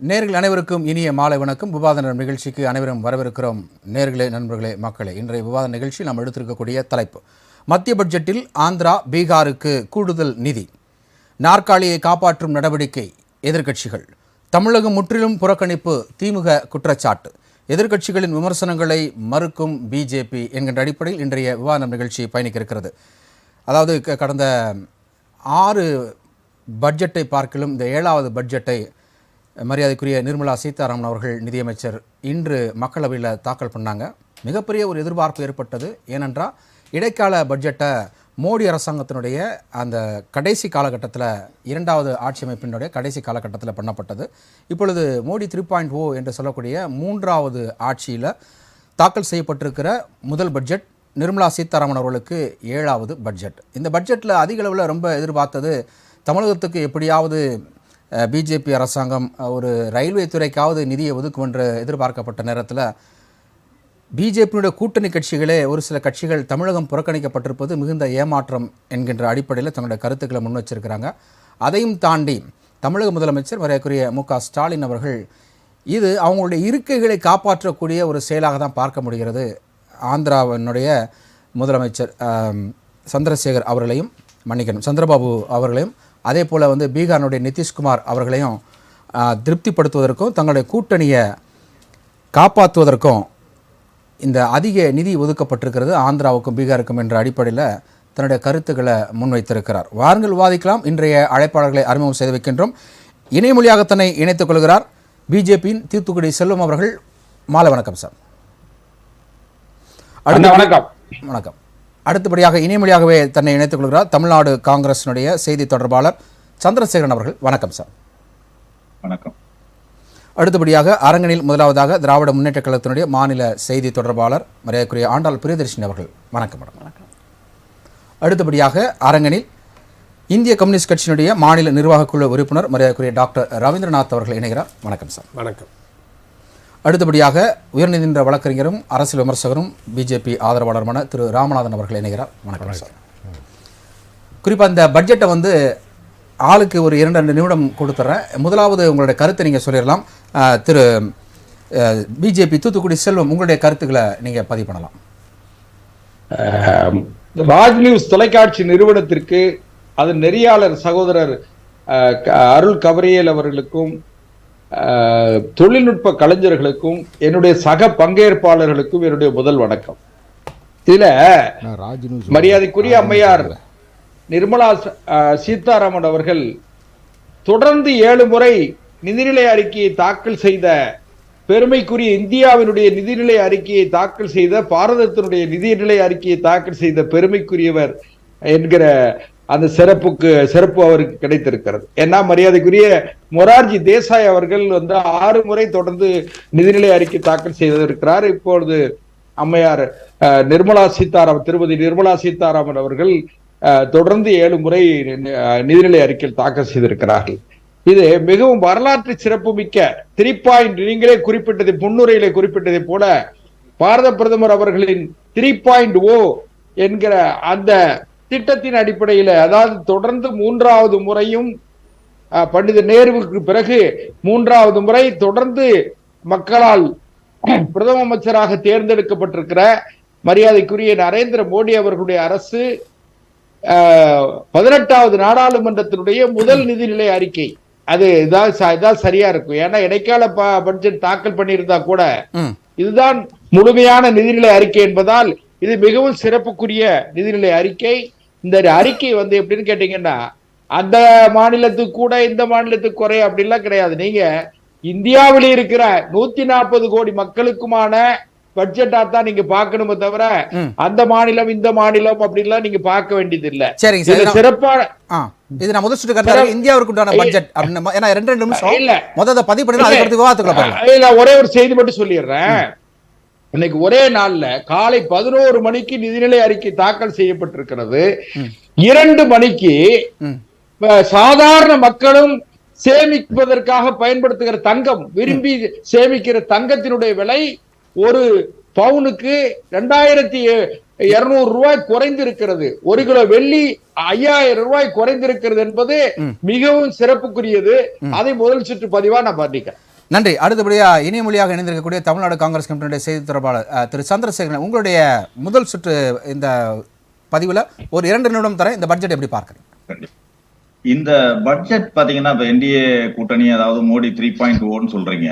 நேர்கள் அனைவருக்கும் இனிய மாலை வணக்கம். விவாத நிகழ்ச்சிக்கு அனைவரும் வரவிருக்கிறோம். நேர்களே, நண்பர்களே, மக்களே, இன்றைய விவாத நிகழ்ச்சியில் நாம் எடுத்திருக்கக்கூடிய தலைப்பு மத்திய பட்ஜெட்டில் ஆந்திரா பீகாருக்கு கூடுதல் நிதி, நாற்காலியை காப்பாற்றும் நடவடிக்கை எதிர்க்கட்சிகள், தமிழகம் முற்றிலும் புறக்கணிப்பு திமுக குற்றச்சாட்டு, எதிர்க்கட்சிகளின் விமர்சனங்களை மறுக்கும் பிஜேபி என்கின்ற அடிப்படையில் இன்றைய விவாத நிகழ்ச்சி பயணிக்க இருக்கிறது. அதாவது கடந்த 6 பட்ஜெட்டை பார்க்கலும் இந்த 7வது பட்ஜெட்டை மரியாதைக்குரிய நிர்மலா சீதாராமன் அவர்கள் நிதியமைச்சர் இன்று மக்களவையில் தாக்கல் பண்ணாங்க. மிகப்பெரிய ஒரு எதிர்பார்ப்பு ஏற்பட்டது. ஏனென்றால் இடைக்கால பட்ஜெட்டை மோடி அரசாங்கத்தினுடைய அந்த கடைசி காலகட்டத்தில், 2வது ஆட்சி அமைப்பினுடைய கடைசி காலகட்டத்தில் பண்ணப்பட்டது. இப்பொழுது மோடி 3.0 என்று சொல்லக்கூடிய 3வது ஆட்சியில் தாக்கல் செய்யப்பட்டிருக்கிற முதல் பட்ஜெட் நிர்மலா சீதாராமன் அவர்களுக்கு 7வது பட்ஜெட். இந்த பட்ஜெட்டில் அதிக அளவில் ரொம்ப எதிர்பார்த்தது தமிழகத்துக்கு எப்படியாவது பிஜேபி அரசாங்கம் ஒரு ரயில்வே துறைக்காவது நிதியை ஒதுக்கும் என்று எதிர்பார்க்கப்பட்ட நேரத்தில் பிஜேபியினுடைய கூட்டணி கட்சிகளே ஒரு சில கட்சிகள் தமிழகம் புறக்கணிக்கப்பட்டிருப்பது மிகுந்த ஏமாற்றம் என்கின்ற அடிப்படையில் தங்களுடைய கருத்துக்களை முன் வச்சிருக்கிறாங்க. அதையும் தாண்டி தமிழக முதலமைச்சர் மரியாதைக்குரிய மு.க. ஸ்டாலின் அவர்கள் இது அவங்களுடைய இருக்கைகளை காப்பாற்றக்கூடிய ஒரு செயலாக தான் பார்க்க முடிகிறது. ஆந்திராவினுடைய முதலமைச்சர் சந்திரசேகர் அவர்களையும் சந்திரபாபு அவர்களையும் அதே போல் பீகாரினுடைய நிதிஷ்குமார் அவர்களையும் திருப்திப்படுத்துவதற்கும் தங்களுடைய கூட்டணியை காப்பாற்றுவதற்கும் இந்த அதிக நிதி ஒதுக்கப்பட்டிருக்கிறது ஆந்திராவுக்கும் பீகாருக்கும் என்ற அடிப்படையில் தன்னுடைய கருத்துக்களை முன்வைத்திருக்கிறார். வாருங்கள் விவாதிக்கலாம். இன்றைய அழைப்பாளர்களை அறிமுகம் செய்து வைக்கின்றோம். இணைமொழியாக தன்னை இணைத்துக் கொள்கிறார் பிஜேபியின் தூத்துக்குடி செல்வம் அவர்கள். மாலை வணக்கம் சார். வணக்கம். அடுத்தபடியாக இணைமொழியாகவே தன்னை இணைத்துக் கொள்கிறார் தமிழ்நாடு காங்கிரசினுடைய செய்தி தொடர்பாளர் சந்திரசேகரன் அவர்கள். வணக்கம் சார். வணக்கம். அடுத்தபடியாக அரங்கனில் முதலாவதாக திராவிட முன்னேற்ற கழகத்தினுடைய மாநில செய்தி தொடர்பாளர் மரியாதைக்குரிய ஆண்டாள் பிரியதர்ஷினி அவர்கள். வணக்கம் மேடம். வணக்கம். அடுத்தபடியாக அரங்கனில் இந்திய கம்யூனிஸ்ட் கட்சியினுடைய மாநில நிர்வாகக்குழு உறுப்பினர் மரியாதைக்குரிய டாக்டர் ரவீந்திரநாத் அவர்கள் இணைகிறார். வணக்கம் சார். வணக்கம். அடுத்தபடியாக உயர்நீதிமன்ற வழக்கறிஞரும் அரசியல் விமர்சகரும் பிஜேபி ஆதரவாளருமான திரு ராமநாதன் அவர்கள் இணைகிறார். வணக்கம் சார். குறிப்பாக இந்த பட்ஜெட்டை ஆளுக்கு ஒரு 2 நிமிடம் கொடுத்துட்றேன். முதலாவது உங்களுடைய கருத்தை நீங்கள் சொல்லிடலாம். திரு பிஜேபி தூத்துக்குடி செல்வம், உங்களுடைய கருத்துக்களை நீங்கள் பதிவு பண்ணலாம். ராஜ் நியூஸ் தொலைக்காட்சி நிறுவனத்திற்கு அதன் நெறியாளர் சகோதரர் அருள் கவரியல் அவர்களுக்கும் தொழில்நுட்ப கலைஞர்களுக்கும் என்னுடைய சக பங்கேற்பாளர்களுக்கும் என்னுடைய முதல் வணக்கம். இதுல மரியாதைக்குரிய அம்மையார் நிர்மலா சீதாராமன் அவர்கள் தொடர்ந்து 7 முறை நிதிநிலை அறிக்கையை தாக்கல் செய்த பெருமைக்குரிய இந்தியாவினுடைய நிதிநிலை அறிக்கையை தாக்கல் செய்த பாரதத்தினுடைய நிதிநிலை அறிக்கையை தாக்கல் செய்த பெருமைக்குரியவர் என்கிற அந்த சிறப்பு அவருக்கு கிடைத்திருக்கிறது. ஏன்னா மரியாதைக்குரிய மொரார்ஜி தேசாய் அவர்கள் 6 முறை தொடர்ந்து நிதிநிலை அறிக்கை தாக்கல் செய்திருக்கிறார். இப்பொழுது அம்மையார் திருமதி நிர்மலா சீதாராமன் அவர்கள் தொடர்ந்து 7 முறை நிதிநிலை அறிக்கையில் தாக்கல் செய்திருக்கிறார்கள். இது மிகவும் வரலாற்று சிறப்பு மிக்க 3 நீங்களே குறிப்பிட்டதை முன்னுரையிலே குறிப்பிட்டதை போல பாரத பிரதமர் அவர்களின் 3.0 என்கிற அந்த திட்டத்தின் அடிப்படையில், அதாவது தொடர்ந்து 3வது முறையும் பண்டித நேருவுக்கு பிறகு 3வது முறை தொடர்ந்து மக்களால் பிரதம அமைச்சராக தேர்ந்தெடுக்கப்பட்டிருக்கிற மரியாதைக்குரிய நரேந்திர மோடி அவர்களுடைய அரசு 18வது நாடாளுமன்றத்தினுடைய முதல் நிதிநிலை அறிக்கை. அது இதான் சரியா இருக்கும். ஏன்னா இடைக்கால பட்ஜெட் தாக்கல் பண்ணியிருந்தா கூட இதுதான் முழுமையான நிதிநிலை அறிக்கை என்பதால் இது மிகவும் சிறப்புக்குரிய நிதிநிலை அறிக்கை. இந்த அறிக்கை எப்படின்னு கேட்டீங்கன்னா, அந்த மாநிலத்துக்கு கூட இந்த மாநிலத்துக்கு குறை அப்படிலாம் கிடையாது. நீங்க இந்தியாவிலே இருக்கிற 140 கோடி மக்களுக்குமான பட்ஜெட்டா தான் நீங்க பார்க்கணுமே தவிர அந்த மாநிலம் இந்த மாநிலம் அப்படின்லாம் நீங்க பார்க்க வேண்டியது இல்ல. சிறப்பான இது நான் முதல் சுட்டு இந்தியாவுக்கு உண்டான பட்ஜெட் அப்படின்னா, ஏன்னா 2 நிமிஷம் இல்ல முதல்ல பதிவு பண்ணி அதுக்கு விவாதத்துக்குள்ள ஒரே ஒரு செய்தி மட்டும் சொல்லிடுறேன். இன்னைக்கு ஒரே நாள்ல காலை 11 மணிக்கு நிதிநிலை அறிக்கை தாக்கல் செய்யப்பட்டிருக்கிறது. 2 மணிக்கு சாதாரண மக்களும் சேமிப்பதற்காக பயன்படுத்துகிற தங்கம், விரும்பி சேமிக்கிற தங்கத்தினுடைய விலை ஒரு பவுனுக்கு 2200 ரூபாய் குறைந்திருக்கிறது. 1 கிலோ வெள்ளி 5000 ரூபாய் குறைந்திருக்கிறது என்பது மிகவும் சிறப்புக்குரியது. அதை முதல் சுற்று பதிவா நான் பண்ணிக்கிறேன். நன்றி. அடுத்தபடியாக இணைய மொழியாக இணைந்திருக்கக்கூடிய தமிழ்நாடு காங்கிரஸ் கமிட்டியுடைய செய்தி தொடர்பாளர் திரு சந்திரசேகரன், உங்களுடைய முதல் சுற்று இந்த பதிவில் ஒரு 2 நிமிடம் தர இந்த பட்ஜெட் எப்படி பார்க்குறீங்க? இந்த பட்ஜெட் பாத்தீங்கன்னா இப்ப என்டிஏ கூட்டணி, அதாவது மோடி 3.0 சொல்றீங்க.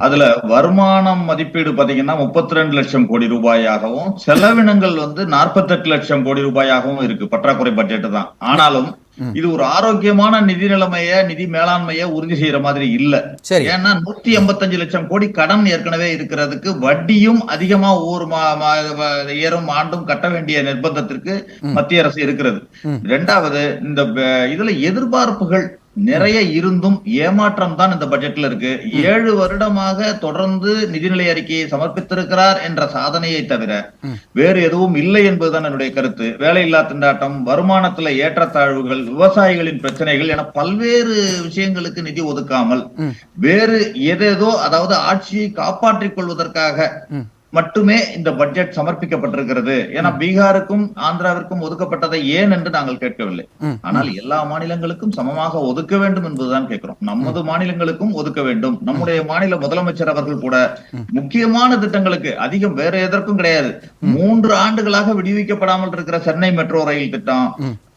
அதுல வருமானம் மதிப்பீடு பாத்தீங்கன்னா 32 லட்சம் கோடி ரூபாயாகவும், செலவினங்கள் 48 லட்சம் கோடி ரூபாயாகவும் இருக்கு. பற்றாக்குறை பட்ஜெட் தான். ஆனாலும் இது ஒரு ஆரோக்கியமான நிதி நிலைமைய, நிதி மேலாண்மைய உறுதி செய்யற மாதிரி இல்ல. ஏன்னா 185 லட்சம் கோடி கடன் ஏற்கனவே இருக்கிறதுக்கு வட்டியும் அதிகமா ஒவ்வொரு ஏறும் ஆண்டும் கட்ட வேண்டிய நிர்பந்தத்திற்கு மத்திய அரசு இருக்கிறது. இரண்டாவது, இந்த இதுல எதிர்பார்ப்புகள் நிறைய இருந்தும் ஏமாற்றம் தான் இந்த பட்ஜெட்ல இருக்கு. 7 வருடமாக தொடர்ந்து நிதிநிலை அறிக்கையை சமர்ப்பித்திருக்கிறார் என்ற சாதனையை தவிர வேறு எதுவும் இல்லை என்பதுதான் என்னுடைய கருத்து. வேலையில்லா திண்டாட்டம், வருமானத்துல ஏற்றத்தாழ்வுகள், விவசாயிகளின் பிரச்சனைகள் என பல்வேறு விஷயங்களுக்கு நிதி ஒதுக்காமல் வேறு எதேதோ, அதாவது ஆட்சியை காப்பாற்றிக் கொள்வதற்காக மட்டுமே இந்த பட்ஜெட் சமர்ப்பிக்கப்பட்டிருக்கிறது. ஏன்னா பீகாருக்கும் ஆந்திராவிற்கும் ஒதுக்கப்பட்டதை ஏன் என்று நாங்கள் கேட்கவில்லை. ஆனால் எல்லா மாநிலங்களுக்கும் சமமாக ஒதுக்க வேண்டும் என்பதுதான் கேட்கிறோம். நமது மாநிலங்களுக்கும் ஒதுக்க வேண்டும். நம்முடைய மாநில முதலமைச்சர் அவர்கள் கூட முக்கியமான திட்டங்களுக்கு, அதிகம் வேற எதற்கும் கிடையாது, 3 ஆண்டுகளாக விடுவிக்கப்படாமல் இருக்கிற சென்னை மெட்ரோ ரயில் திட்டம்,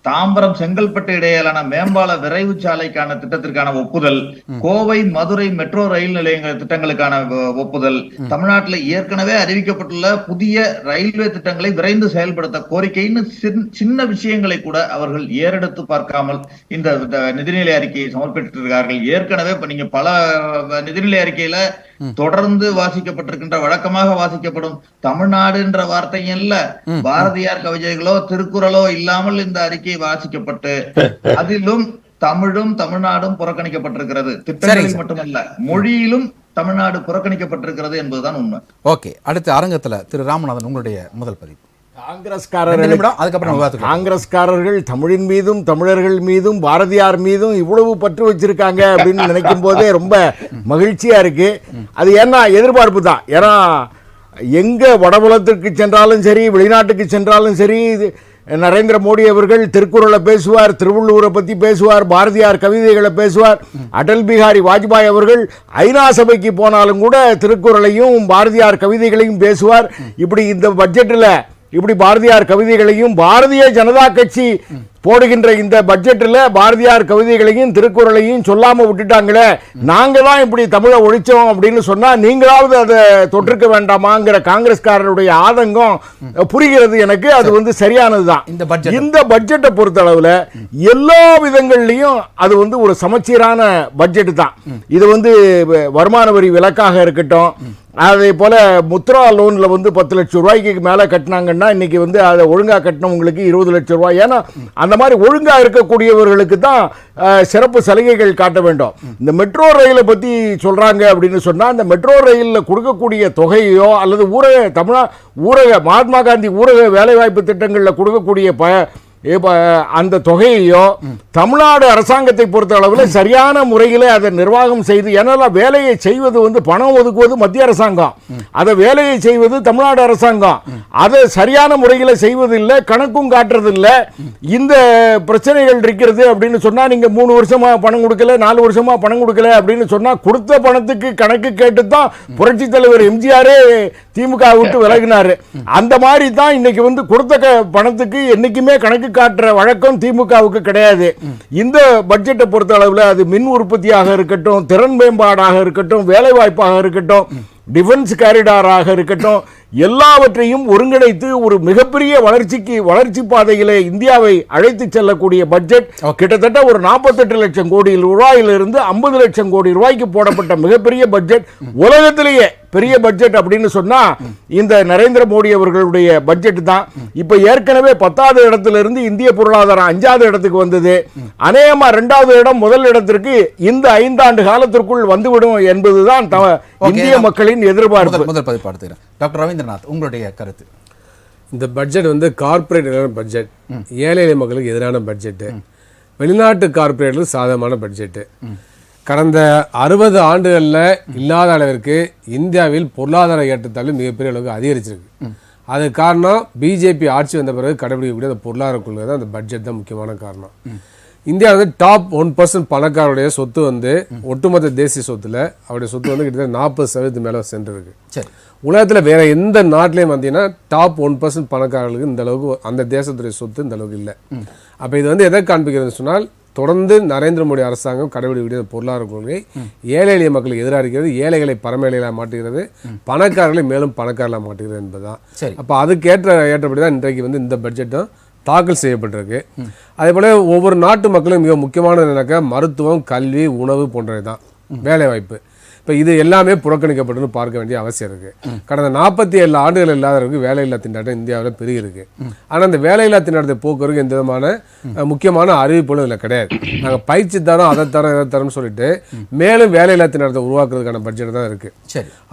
தாம்பரம் செங்கல்பட்டு இடையிலான மேம்பால விரைவு சாலைக்கான திட்டத்திற்கான ஒப்புதல், கோவை மதுரை மெட்ரோ ரயில் நிலையங்கள் திட்டங்களுக்கான ஒப்புதல், தமிழ்நாட்டில் ஏற்கனவே அறிவிக்கப்பட்டுள்ள புதிய ரயில்வே திட்டங்களை விரைந்து செயல்படுத்த கோரிக்கைன்னு சின்ன விஷயங்களை கூட அவர்கள் ஏறெடுத்து பார்க்காமல் இந்த நிதிநிலை அறிக்கையை சமர்ப்பித்திருக்கிறார்கள். ஏற்கனவே இப்ப நீங்க பல நிதிநிலை அறிக்கையில தொடர்ந்து வாசிக்கப்பட்டிருக்கின்ற, வழக்கமாக வாசிக்கப்படும் தமிழ்நாடு என்ற வார்த்தை இல்ல, பாரதியார் கவிதைகளோ திருக்குறளோ இல்லாமல் இந்த அறிக்கை வாசிக்கப்பட்டு அதிலும் தமிழும் தமிழ்நாடும் புறக்கணிக்கப்பட்டிருக்கிறது. திட்டங்களில் மட்டுமல்ல, மொழியிலும் தமிழ்நாடு புறக்கணிக்கப்பட்டிருக்கிறது என்பதுதான் உண்மை. ஓகே, அடுத்த அரங்கத்துல திரு ராமநாதன், உங்களுடைய முதல் பதிவு. காங்கிரஸ்காரர்கள் தமிழின் மீதும் தமிழர்கள் மீதும் பாரதியார் மீதும் இவ்வளவு பற்று வச்சிருக்காங்க அப்படின்னு நினைக்கும் போதே ரொம்ப மகிழ்ச்சியா இருக்கு. அது ஏன்னா எதிர்பார்ப்பு தான். ஏன்னா எங்க வடபுலத்திற்கு சென்றாலும் சரி, வெளிநாட்டுக்கு சென்றாலும் சரி, நரேந்திர மோடி அவர்கள் திருக்குறளை பேசுவார், திருவள்ளுவரை பத்தி பேசுவார், பாரதியார் கவிதைகளை பேசுவார். அடல் பிஹாரி வாஜ்பாய் அவர்கள் ஐநா சபைக்கு போனாலும் கூட திருக்குறளையும் பாரதியார் கவிதைகளையும் பேசுவார். இப்படி இந்த பட்ஜெட்டில் இப்படி பாரதியார் கவிதைகளையும், பாரதிய ஜனதா கட்சி போடுகின்ற இந்த பட்ஜெட்டில் பாரதியார் கவிதைகளையும் திருக்குறளையும் சொல்லாம விட்டுட்டாங்களே, நாங்க தான் இப்படி தமிழை ஒழிச்சோம் அப்படின்னு சொன்னா நீங்களாவது அதை தொற்றுக்க வேண்டாமாங்கிற காங்கிரஸ்காரருடைய ஆதங்கம் புரிகிறது எனக்கு. அது சரியானதுதான். இந்த பட்ஜெட்டை பொறுத்த அளவுல எல்லா விதங்கள்லயும் அது ஒரு சமச்சீரான பட்ஜெட் தான். இது வருமான வரி விலக்காக இருக்கட்டும், அதே போல முத்ரா லோன்ல 10 லட்சம் ரூபாய்க்கு மேல கட்டினாங்கன்னா இன்னைக்கு அதை ஒழுங்கா கட்டினவங்களுக்கு 20 லட்சம் ரூபாய். ஏன்னா அந்த மாதிரி ஒழுங்கா இருக்கக்கூடியவர்களுக்கு தான் சிறப்பு சலுகைகள் காட்ட வேண்டும். இந்த மெட்ரோ ரயிலை பத்தி சொல்றாங்க அப்படின்னு சொன்னா, இந்த மெட்ரோ ரயிலில் கொடுக்கக்கூடிய தொகையோ அல்லது ஊரக மகாத்மா காந்தி ஊரக வேலைவாய்ப்பு திட்டங்களில் கொடுக்கக்கூடிய அந்த தொகையோ தமிழ்நாடு அரசாங்கத்தை பொறுத்த அளவில் சரியான முறையில் அதை நிர்வாகம் செய்து, ஏன்னா வேலையை செய்வது பணம் ஒதுக்குவது மத்திய அரசாங்கம், அதை வேலையை செய்வது தமிழ்நாடு அரசாங்கம், அதை சரியான முறையில் செய்வதில்லை, கணக்கும் காட்டுறதில்லை. இந்த பிரச்சனைகள் இருக்கிறது அப்படின்னு சொன்னா, நீங்க 3 வருஷமா பணம் கொடுக்கல, 4 வருஷமா பணம் கொடுக்கல அப்படின்னு சொன்னா, கொடுத்த பணத்துக்கு கணக்கு கேட்டு தான் புரட்சி தலைவர் எம்ஜிஆரே திமுக விட்டு விலகினாரு. அந்த மாதிரி தான் இன்னைக்கு கொடுத்த பணத்துக்கு என்னைக்குமே கணக்கு காட்டுற வழக்கம் திமுகவுக்கு கிடையாது. இந்த பட்ஜெட்டை பொறுத்த அளவில் அது மின் உற்பத்தியாக இருக்கட்டும், திறன் மேம்பாடாக இருக்கட்டும், வேலை வாய்ப்பாக இருக்கட்டும், டிஃபென்ஸ் காரிடாராக இருக்கட்டும், எல்லாவற்றையும் ஒருங்கிணைத்து ஒரு மிகப்பெரிய வளர்ச்சி பாதையிலே இந்தியாவை அழைத்து செல்லக்கூடிய பட்ஜெட். கிட்டத்தட்ட ஒரு 48 லட்சம் கோடி ரூபாயிலிருந்து 50 லட்சம் கோடி ரூபாய்க்கு போடப்பட்ட மிகப்பெரிய பட்ஜெட். உலகத்திலேயே பெரிய பட்ஜெட் அப்படின்னு சொன்னா இந்த நரேந்திர மோடி அவர்களுடைய பட்ஜெட் தான். இப்ப ஏற்கனவே 10வது இடத்திலிருந்து இந்திய பொருளாதாரம் 5வது இடத்துக்கு வந்தது. அநேகமா 2வது இடம் முதல் இடத்திற்கு இந்த 5 ஆண்டு காலத்திற்குள் வந்துவிடும் என்பதுதான் இந்திய மக்களின் எதிர்பார்ப்பு. முதல் பதிவு டாக்டர் ரவீந்திரநாத், உங்களுடைய கருத்து. இந்த பட்ஜெட் கார்பரேட் பட்ஜெட், ஏழை எளிய மக்களுக்கு எதிரான பட்ஜெட், வெளிநாட்டு கார்பரேட்டுக்கு சாதகமான பட்ஜெட். கடந்த 60 ஆண்டுகளில் இல்லாத அளவிற்கு இந்தியாவில் பொருளாதார ஏற்றத்தாழ்வு மிகப்பெரிய அளவுக்கு அதிகரிச்சிருக்கு. அது காரணம் பிஜேபி ஆட்சி வந்த பிறகு கடைபிடிக்கக்கூடிய அந்த பொருளாதார கொள்கை தான், அந்த பட்ஜெட் தான் முக்கியமான காரணம். இந்தியா வந்து டாப் 1% பணக்காரருடைய சொத்து வந்து ஒட்டுமொத்த தேசிய சொத்துல அவருடைய சொத்து வந்து கிட்டத்தட்ட 40% மேல சென்றிருக்கு. சரி, உலகத்துல வேற எந்த நாட்டிலையும் பார்த்தீங்கன்னா டாப் 1% பணக்காரர்களுக்கு இந்த அளவுக்கு அந்த தேசத்துடைய சொத்து இந்த அளவுக்கு இல்லை. அப்ப இது வந்து எதை காண்பிக்கிறது சொன்னால், தொடர்ந்து நரேந்திர மோடி அரசாங்கம் கடைபிடிக்கக்கூடிய பொருளாதார கொள்கை ஏழை எளிய மக்களுக்கு எதிராக இருக்கிறது, ஏழைகளை பரமேழைகளாக மாட்டுகிறது, பணக்காரர்களை மேலும் பணக்காரர்களாக மாட்டுகிறது என்பதுதான். அப்ப அதுக்கு ஏற்றபடிதான் இன்றைக்கு வந்து இந்த பட்ஜெட்டும் தாக்கல் செய்யப்பட்டிருக்கு. அதே போல ஒவ்வொரு நாட்டு மக்களும் மிக முக்கியமானது என்னக்கா, மருத்துவம், கல்வி, உணவு போன்றவை தான், வேலை வாய்ப்பு. இப்போ இது எல்லாமே புறக்கணிக்கப்பட்டு பார்க்க வேண்டிய அவசியம் இருக்கு. கடந்த 47 ஆண்டுகள் இல்லாதவருக்கு வேலையில்லா திண்டாட்டம் இந்தியாவில் பெருகி இருக்கு. ஆனால் அந்த வேலையில்லா திண்டாட்டத்தை போக்குவரத்துக்கு எந்த விதமான முக்கியமான அறிவிப்புகளும் இதில் கிடையாது. நாங்கள் பயிற்சி தரோம், அதை தரோம், இதை தரோம்னு சொல்லிட்டு மேலும் வேலையில்லா திண்டாட்டத்தை உருவாக்குறதுக்கான பட்ஜெட் தான் இருக்கு.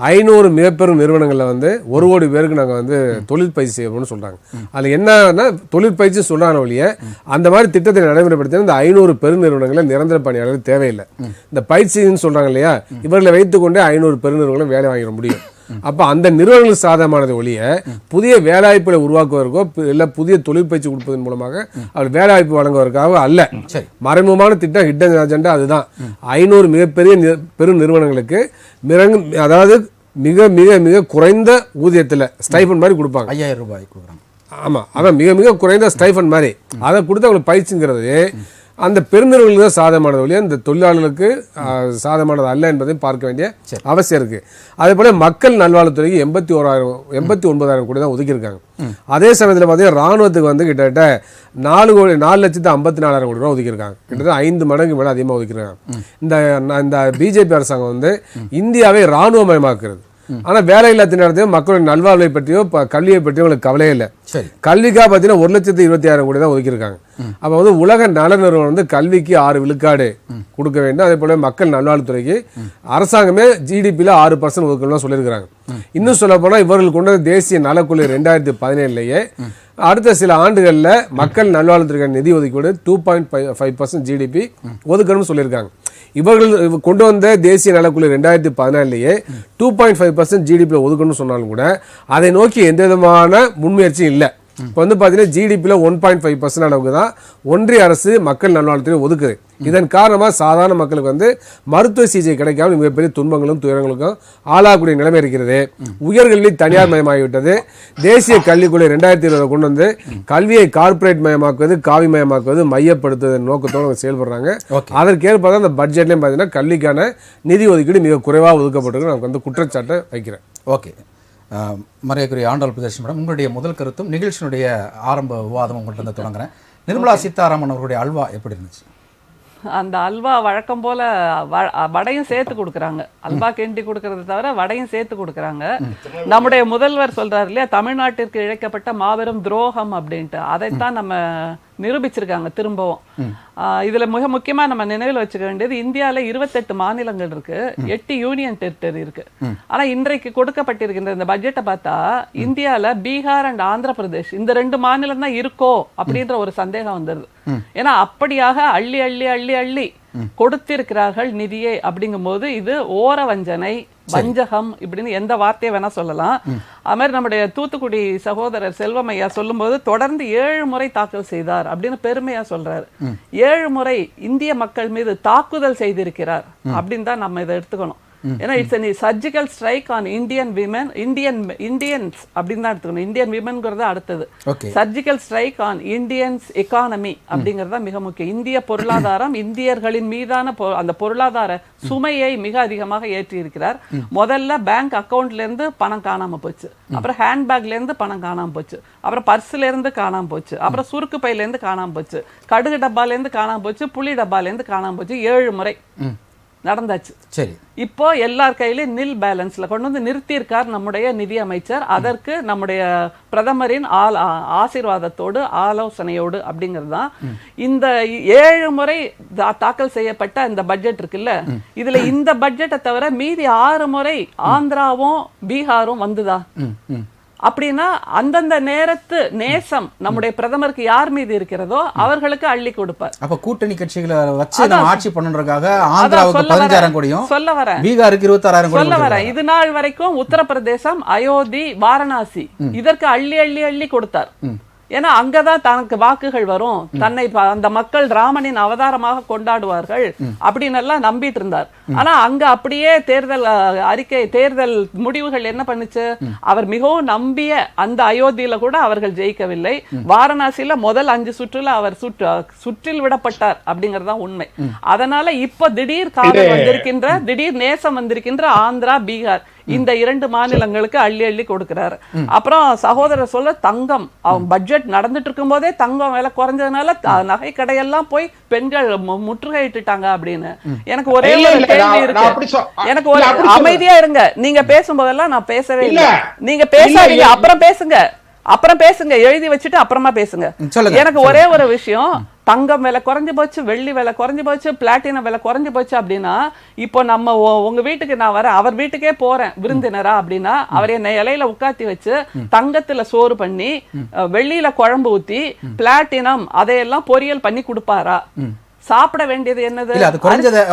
500 மிகப்பெரும் நிறுவனங்களில் வந்து 1 கோடி பேருக்கு நாங்கள் வந்து தொழில் பயிற்சி செய்யணும்னு சொல்றாங்க. அதில் என்னன்னா தொழிற்பயிற்சி சொல்றாங்க ஒழிய அந்த மாதிரி திட்டத்தை நடைமுறைப்படுத்த இந்த 500 பெருநிறுவனங்களில் நிரந்தர பணியாளர்கள் தேவையில்லை. இந்த பயிற்சின்னு சொல்றாங்க இல்லையா, இவர்களை வைத்துக்கொண்டே 500 பெருநிறுவனங்களும் வேலை வாங்கிட முடியும். அப்ப அந்த நிறுவனங்களுக்கு சாதகமானது ஒழிய புதிய வேலைவாய்ப்புகளை உருவாக்குவதற்கோ இல்ல புதிய தொழிற்பயிற்சி கொடுப்பதன் மூலமாக அவர் வேலைவாய்ப்பு வழங்குவதற்காக அல்ல. மறைமுகமான திட்டம் ஹிடன் அஜெண்டா அதுதான். 500 மிகப்பெரிய பெரும் நிறுவனங்களுக்கு அதாவது மிக மிக மிக குறைந்த ஊதியத்துல ஸ்டைஃபன் மாதிரி கொடுப்பாங்க, 5000 ரூபாய் கொடுக்குறாங்க. ஆமா, அதான் மிக மிக குறைந்த ஸ்டைஃபன் மாதிரி அதை கொடுத்து அவங்களுக்கு பயிற்சிங்கிறது அந்த பெருநிறுவனங்களுக்கு தான் சாதகமானது ஒழிய இந்த தொழிலாளர்களுக்கு சாதகமானது அல்ல என்பதையும் பார்க்க வேண்டிய அவசியம் இருக்கு. அதே போல மக்கள் நல்வாழ்வுத்துறைக்கு 89,000 கோடி தான் ஒதுக்கியிருக்காங்க. அதே சமயத்தில் பார்த்தீங்கன்னா ராணுவத்துக்கு வந்து கிட்டத்தட்ட 4,54,54,000 கோடி ரூபாய் ஒதுக்கியிருக்காங்க. கிட்டத்தட்ட 5 மடங்கு மேல அதிகமாக ஒதுக்கியிருக்காங்க. இந்த பிஜேபி அரசாங்கம் வந்து இந்தியாவை ராணுவமயமாக்குறது. ஆனா வேலையில்லா திண்டாட்டத்தையும் மக்களுடைய நல்வாழ்வை பற்றியோ கல்வியை பற்றியோ உங்களுக்கு கவலையே இல்லை. கல்விக்காக பார்த்தீங்கன்னா 1,20,000 கோடி தான் ஒதுக்கியிருக்காங்க. அப்ப வந்து உலக நல நிறுவனம் வந்து கல்விக்கு 6 விழுக்காடு கொடுக்க வேண்டும். அதே போல மக்கள் நல்வாழ்வுத்துறைக்கு அரசாங்கமே GDPல 6% ஒதுக்கணும்னு சொல்லியிருக்கிறாங்க. இன்னும் சொல்ல போனா இவர்கள் கொண்ட தேசிய நலக்குழு 2017 அடுத்த சில ஆண்டுகள்ல மக்கள் நல்வாழ்வுத்துறைக்கான நிதி ஒதுக்கீடு 2.5% GDP ஒதுக்கணும்னு சொல்லியிருக்காங்க. இவர்கள் கொண்டு வந்த தேசிய நலக்குழு 2014 2.5% GDP ஒதுக்கணும்னு சொன்னாலும் கூட அதை நோக்கி எந்த விதமான முன்முயற்சியும் இல்லை. இப்போ வந்து பார்த்தீங்கன்னா GDPல 1.5% அளவுக்கு தான் ஒன்றிய அரசு மக்கள் நல்வாழ்வுத்துறை ஒதுக்குது. இதன் காரணமாக சாதாரண மக்களுக்கு வந்து மருத்துவ சிகிச்சை கிடைக்காமல் மிகப்பெரிய துன்பங்களும் துயரங்களுக்கும் ஆளாகக்கூடிய நிலைமை இருக்கிறது. உயர்கல்வி தனியார் மயமாகிவிட்டது. தேசிய கல்விக்குழு 2020 கொண்டு வந்து கல்வியை கார்பரேட் மயமாக்குவது, காவி மயமாக்குவது, மையப்படுத்துவதன் நோக்கத்தோடு செயல்படுறாங்க. அதற்கேற்ப அந்த பட்ஜெட்லையும் பார்த்தீங்கன்னா கல்விக்கான நிதி ஒதுக்கீடு மிக குறைவாக ஒதுக்கப்பட்டிருக்கு. நமக்கு வந்து குற்றச்சாட்டை வைக்கிறேன். ஓகே, மரியாதைக்குரிய ஆண்டாள் பிரதேஷ் மேடம், உங்களுடைய முதல் கருத்தும் நிகழ்ச்சியினுடைய ஆரம்ப விவாதம் உங்கள்கிட்ட தொடங்குறேன். நிர்மலா சீதாராமன் அவர்களுடைய அல்வா எப்படி இருந்துச்சு? அந்த அல்வா வழக்கம் போல வடையும் சேர்த்து கொடுக்குறாங்க. அல்வா கிண்டி கொடுக்கறத தவிர வடையும் சேர்த்து கொடுக்குறாங்க. நம்முடைய முதல்வர் சொல்றாரு இல்லையா, தமிழ்நாட்டிற்கு இழைக்கப்பட்ட மாபெரும் துரோகம் அப்படின்ட்டு, அதைத்தான் நம்ம நிரூபிச்சிருக்காங்க திரும்பவும். இதுல மிக முக்கியமா நம்ம நினைவில் வச்சுக்க வேண்டியது, இந்தியால 28 மாநிலங்கள் இருக்கு, 8 யூனியன் டெரிட்டரி இருக்கு. ஆனா இன்றைக்கு கொடுக்கப்பட்டிருக்கின்ற இந்த பட்ஜெட்டை பார்த்தா இந்தியால பீகார் அண்ட் ஆந்திர பிரதேஷ் இந்த 2 மாநிலம் தான் இருக்கோ அப்படின்ற ஒரு சந்தேகம் வந்துருது. ஏன்னா அப்படியாக அள்ளி அள்ளி அள்ளி அள்ளி கொடுத்திருக்கிறார்கள் நிதியை. அப்படிங்கும் போது இது ஓர வஞ்சனை, வஞ்சகம் இப்படின்னு எந்த வார்த்தையை வேணா சொல்லலாம். அது மாதிரி நம்முடைய தூத்துக்குடி சகோதரர் செல்வமையா சொல்லும் போது தொடர்ந்து 7 முறை தாக்கல் செய்தார் அப்படின்னு பெருமையா சொல்றாரு. 7 முறை இந்திய மக்கள் மீது தாக்குதல் செய்திருக்கிறார் அப்படின்னு தான் நம்ம இதை எடுத்துக்கணும். ஏன்னா it's a surgical strike on Indian women, Indians அப்படின்னு தான் எடுத்துக்கணும். இந்தியன் விமன்ங்கிறது அடுத்தது. Surgical strike on Indians economy அப்படிங்கிறது மிக முக்கியம். இந்திய பொருளாதாரம் இந்தியர்களின் மீதான அந்த பொருளாதார சுமையை மிக அதிகமாக ஏற்றி இருக்கிறார். முதல்ல பேங்க் அக்கவுண்ட்ல இருந்து பணம் காணாம போச்சு, அப்புறம் ஹேண்ட்பேக்ல இருந்து பணம் காணாம போச்சு, அப்புறம் பர்ஸ்ல இருந்து காணாம போச்சு, அப்புறம் சுருக்கு பையில இருந்து காணாம போச்சு, கடுகு டப்பால இருந்து காணாம போச்சு, புளி டப்பால இருந்து காணாம போச்சு. 7 முறை நடந்தாச்சு. சரி, இப்போ எல்லார் கையிலும் நில் பேலன்ஸ்ல கொண்டு வந்து நிறுத்தியிருக்கார் நம்முடைய நிதி அமைச்சர். அதற்கு நம்முடைய பிரதமரின் ஆசீர்வாதத்தோடு ஆலோசனையோடு அப்படிங்கிறது தான் இந்த 7 முறை தாக்கல் செய்யப்பட்ட இந்த பட்ஜெட் இருக்குல்ல. இதுல இந்த பட்ஜெட்டை தவிர மீதி 6 முறை ஆந்திராவும் பீகாரும் வந்துதா அப்படின்னா அந்தந்த நேரத்து நேசம் நம்முடைய பிரதமருக்கு யார் மீது இருக்கிறதோ அவர்களுக்கு அள்ளி கொடுப்பார். அப்ப கூட்டணி கட்சிகளை வச்சு நம்ம ஆட்சி பண்ணணும்ன்றதுக்காக ஆந்திராவுக்கு 15,000 கோடியும் சொல்ல வரேன், பீகாருக்கு 26,000 கோடி சொல்ல வரேன். இது நாள் வரைக்கும் உத்தரப்பிரதேசம், அயோத்தி, வாரணாசி இதற்கு அள்ளி அள்ளி அள்ளி கொடுத்தார். ஏன்னா அங்கதான் தனக்கு வாக்குகள் வரும், தன்னை அந்த மக்கள் ராமனின் அவதாரமாக கொண்டாடுவார்கள் அப்படின்னு எல்லாம் நம்பிட்டு இருந்தார். ஆனா அங்க அப்படியே தேர்தல் அறிக்கை, தேர்தல் முடிவுகள் என்ன பண்ணுச்சு, அவர் மிகவும் நம்பிய அந்த அயோத்தியில கூட அவர்கள் ஜெயிக்கவில்லை. வாரணாசியில முதல் 5 சுற்றுல அவர் சுற்றில் விடப்பட்டார் அப்படிங்கறதுதான் உண்மை. அதனால இப்ப திடீர் காதல் வந்திருக்கின்ற, திடீர் நேசம் வந்திருக்கின்ற ஆந்திரா, பீகார் இந்த 2 மாநிலங்களுக்கு அள்ளி அள்ளி கொடுக்கிறாரு. அப்புறம் சகோதரர் சொல்ல தங்கம், அவன் பட்ஜெட் நடந்துட்டு இருக்கும் போதே தங்கம் விலை குறைஞ்சதுனால நகை கடையெல்லாம் போய் பெண்கள் முற்றுகையிட்டுட்டாங்க அப்படின்னு. எனக்கு ஒரே ஒரு கேள்வி இருக்கு, எனக்கு ஒரு அமைதியா இருங்க, நீங்க பேசும்போதெல்லாம் நான் பேசவே இல்லை, நீங்க பேசாதீங்க, அப்புறம் பேசுங்க, எழுதி வச்சுட்டு அப்புறமா பேசுங்க. எனக்கு ஒரே ஒரு விஷயம், தங்கம் விலை குறைஞ்சு போச்சு, வெள்ளி விலை குறைஞ்சு போச்சு, பிளாட்டினம் விலை குறைஞ்சு போச்சு அப்படின்னா, இப்போ நம்ம உங்க வீட்டுக்கு நான் வரேன், அவர் வீட்டுக்கே போறேன் விருந்தினரா அப்படின்னா, அவர் என்ன இலையில உட்காத்தி வச்சு தங்கத்துல சோறு பண்ணி வெள்ளியில குழம்பு ஊத்தி பிளாட்டினம் அதையெல்லாம் பொரியல் பண்ணி கொடுப்பாரா? சாப்பிட வேண்டியது என்னது? இல்ல